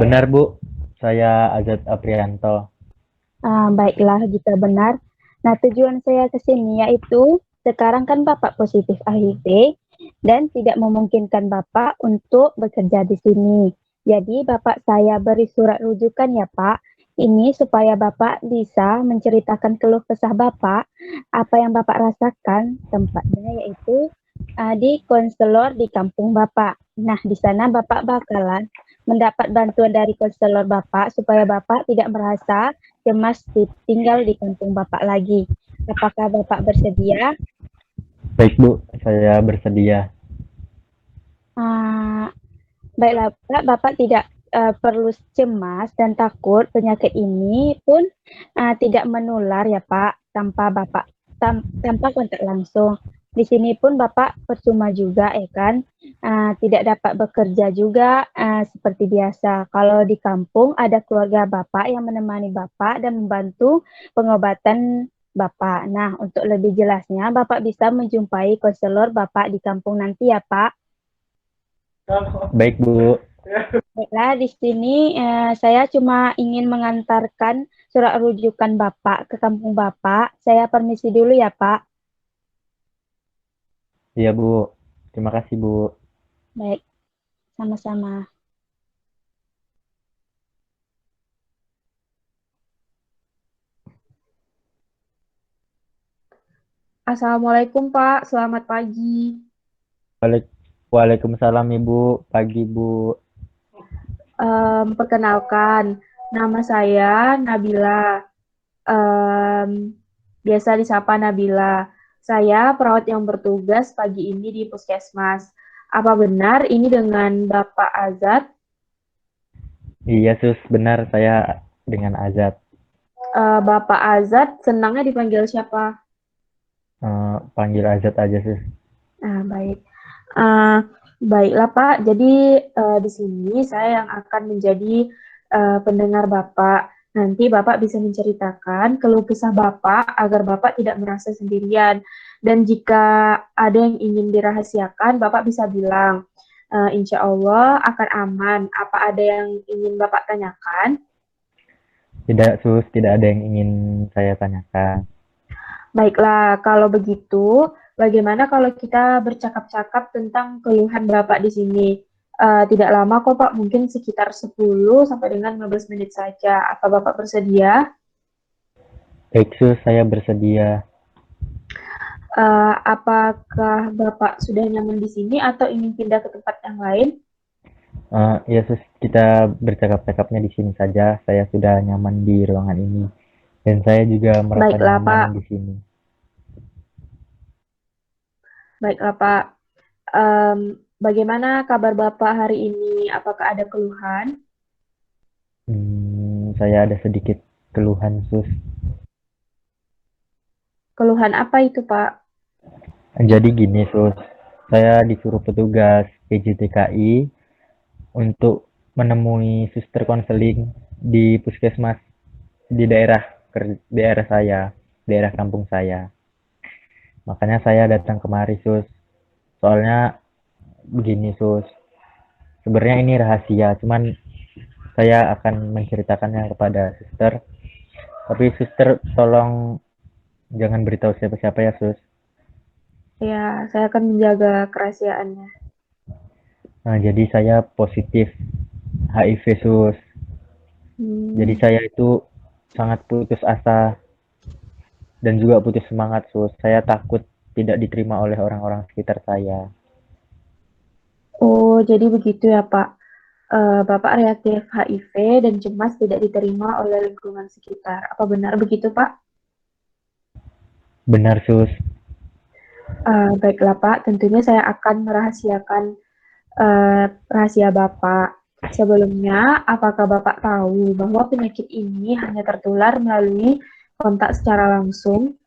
Benar Bu, saya Azad Aprianto. Baiklah, jika benar. Nah, tujuan saya ke sini yaitu sekarang kan Bapak positif HIV dan tidak memungkinkan Bapak untuk bekerja di sini. Jadi Bapak saya beri surat rujukan ya Pak. Ini supaya Bapak bisa menceritakan keluh kesah Bapak, apa yang Bapak rasakan tempatnya yaitu di konselor di kampung Bapak. Nah, di sana Bapak bakalan mendapat bantuan dari konselor Bapak supaya Bapak tidak merasa cemas tinggal di kampung Bapak lagi. Apakah Bapak bersedia? Baik Bu, saya bersedia. Baiklah Pak, Bapak tidak perlu cemas dan takut, penyakit ini pun tidak menular ya Pak, tanpa kontak langsung. Di sini pun Bapak percuma juga ya kan, tidak dapat bekerja juga seperti biasa. Kalau di kampung ada keluarga Bapak yang menemani Bapak dan membantu pengobatan Bapak. Nah, untuk lebih jelasnya Bapak bisa menjumpai konselor Bapak di kampung nanti ya Pak. Baik Bu. Baiklah, di sini saya cuma ingin mengantarkan surat rujukan Bapak ke kampung Bapak. Saya permisi dulu ya Pak. Iya Bu, terima kasih Bu. Baik, sama-sama. Assalamualaikum Pak, selamat pagi. Waalaikumsalam Ibu, pagi Bu. Perkenalkan, nama saya Nabila. Biasa disapa Nabila. Saya perawat yang bertugas pagi ini di Puskesmas. Apa benar ini dengan Bapak Azad? Iya, Sus, benar saya dengan Azad. Bapak Azad senangnya dipanggil siapa? Panggil Azad aja, Sus. Baik. Baiklah Pak, jadi di sini saya yang akan menjadi pendengar Bapak. Nanti Bapak bisa menceritakan keluh kesah Bapak agar Bapak tidak merasa sendirian. Dan jika ada yang ingin dirahasiakan, Bapak bisa bilang. Insya Allah akan aman. Apa ada yang ingin Bapak tanyakan? Tidak, Sus, tidak ada yang ingin saya tanyakan. Baiklah, kalau begitu, bagaimana kalau kita bercakap-cakap tentang keluhan Bapak di sini? Tidak lama kok Pak, mungkin sekitar 10 sampai dengan 15 menit saja. Apa Bapak bersedia? Baik, Sus, saya bersedia. Apakah Bapak sudah nyaman di sini atau ingin pindah ke tempat yang lain? Ya, Sus, kita bercakap-cakapnya di sini saja. Saya sudah nyaman di ruangan ini. Dan saya juga merasa Baiklah, nyaman Pak. di sini. Baiklah Pak. Bagaimana kabar Bapak hari ini? Apakah ada keluhan? Saya ada sedikit keluhan, Sus. Keluhan apa itu, Pak? Jadi gini, Sus. Saya disuruh petugas PJTKI untuk menemui suster konseling di puskesmas di daerah saya, daerah kampung saya. Makanya saya datang kemari, Sus. Soalnya begini, Sus. Sebenarnya ini rahasia, cuman saya akan menceritakannya kepada suster. Tapi suster tolong jangan beritahu siapa-siapa ya, Sus. Ya, saya akan menjaga kerahasiaannya. Nah, jadi saya positif HIV, Sus. Jadi saya itu sangat putus asa dan juga putus semangat, Sus. Saya takut tidak diterima oleh orang-orang sekitar saya. Oh, jadi begitu ya, Pak. Bapak reaktif HIV dan cemas tidak diterima oleh lingkungan sekitar. Apa benar begitu, Pak? Benar, Sus. Baiklah, Pak. Tentunya saya akan merahasiakan rahasia Bapak. Sebelumnya, apakah Bapak tahu bahwa penyakit ini hanya tertular melalui kontak secara langsung?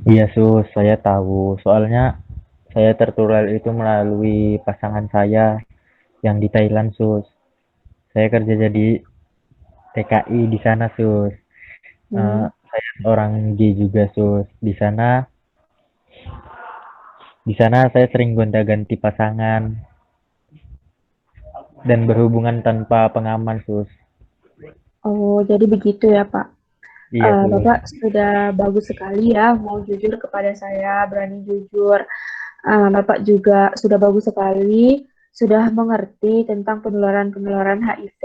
Iya, Sus. Saya tahu. Soalnya saya tertular itu melalui pasangan saya yang di Thailand, Sus. Saya kerja jadi TKI di sana, Sus. Saya orang G juga, Sus. Di sana saya sering gonta-ganti pasangan dan berhubungan tanpa pengaman, Sus. Oh, jadi begitu ya, Pak. Iya, Sus. Bapak sudah bagus sekali ya, mau jujur kepada saya, berani jujur. Bapak juga sudah bagus sekali, sudah mengerti tentang penularan-penularan HIV.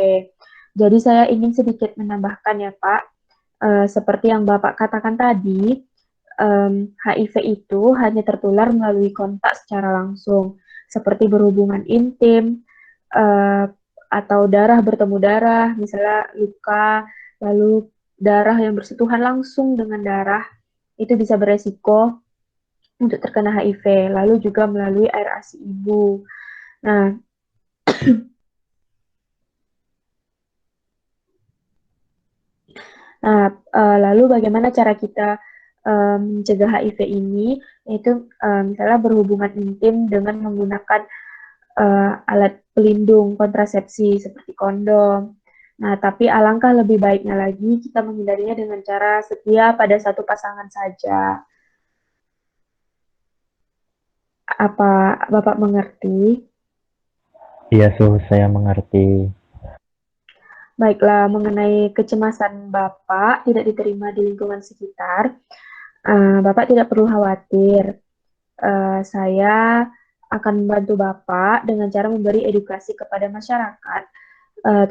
Jadi saya ingin sedikit menambahkan ya, Pak. Seperti yang Bapak katakan tadi, HIV itu hanya tertular melalui kontak secara langsung, seperti berhubungan intim, atau darah bertemu darah, misalnya luka, lalu darah yang bersentuhan langsung dengan darah, itu bisa beresiko untuk terkena HIV, lalu juga melalui air ASI ibu. Nah, lalu bagaimana cara kita mencegah HIV ini? Yaitu misalnya berhubungan intim dengan menggunakan alat pelindung kontrasepsi seperti kondom. Nah, tapi alangkah lebih baiknya lagi kita menghindarinya dengan cara setia pada satu pasangan saja. Apa Bapak mengerti? Iya, Sus, saya mengerti. Baiklah, mengenai kecemasan Bapak tidak diterima di lingkungan sekitar, Bapak tidak perlu khawatir. Saya akan membantu Bapak dengan cara memberi edukasi kepada masyarakat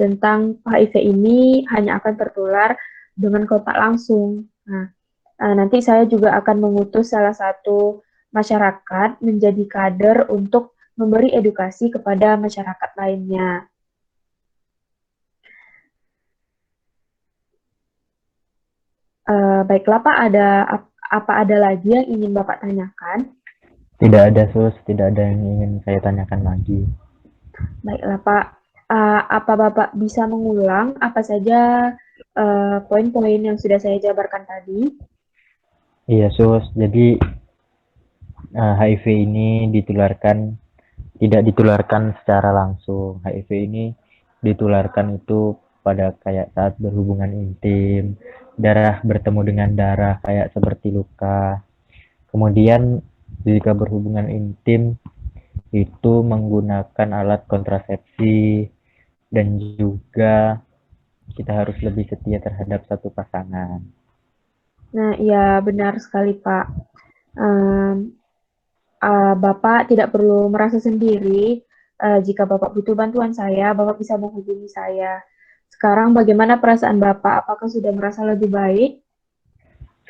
tentang HIV ini hanya akan tertular dengan kontak langsung. Nah, nanti saya juga akan mengutus salah satu masyarakat menjadi kader untuk memberi edukasi kepada masyarakat lainnya. Baiklah Pak, apa ada lagi yang ingin Bapak tanyakan? Tidak ada, Sus. Tidak ada yang ingin saya tanyakan lagi. Baiklah, Pak. Apa Bapak bisa mengulang apa saja poin-poin yang sudah saya jabarkan tadi? Iya, Sus. Jadi HIV ini tidak ditularkan secara langsung. HIV ini ditularkan itu pada kayak saat berhubungan intim, darah bertemu dengan darah kayak seperti luka. Kemudian jika berhubungan intim itu menggunakan alat kontrasepsi, dan juga kita harus lebih setia terhadap satu pasangan. Nah, ya benar sekali, Pak. Bapak tidak perlu merasa sendiri. Jika Bapak butuh bantuan saya, Bapak bisa menghubungi saya. Sekarang bagaimana perasaan Bapak? Apakah sudah merasa lebih baik?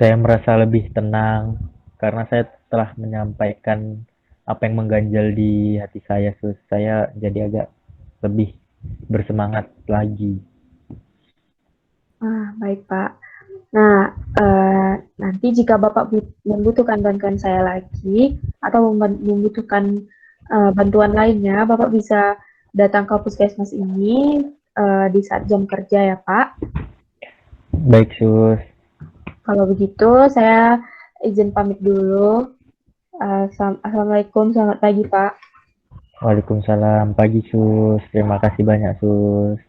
Saya merasa lebih tenang karena saya telah menyampaikan apa yang mengganjal di hati saya. Saya jadi agak lebih bersemangat lagi. Baik, Pak. Nah, nanti jika Bapak membutuhkan bantuan saya lagi atau membutuhkan bantuan lainnya, Bapak bisa datang ke puskesmas ini di saat jam kerja ya, Pak. Baik, Sus. Kalau begitu, saya izin pamit dulu. Assalamualaikum, selamat pagi, Pak. Waalaikumsalam, pagi, Sus. Terima kasih banyak, Sus.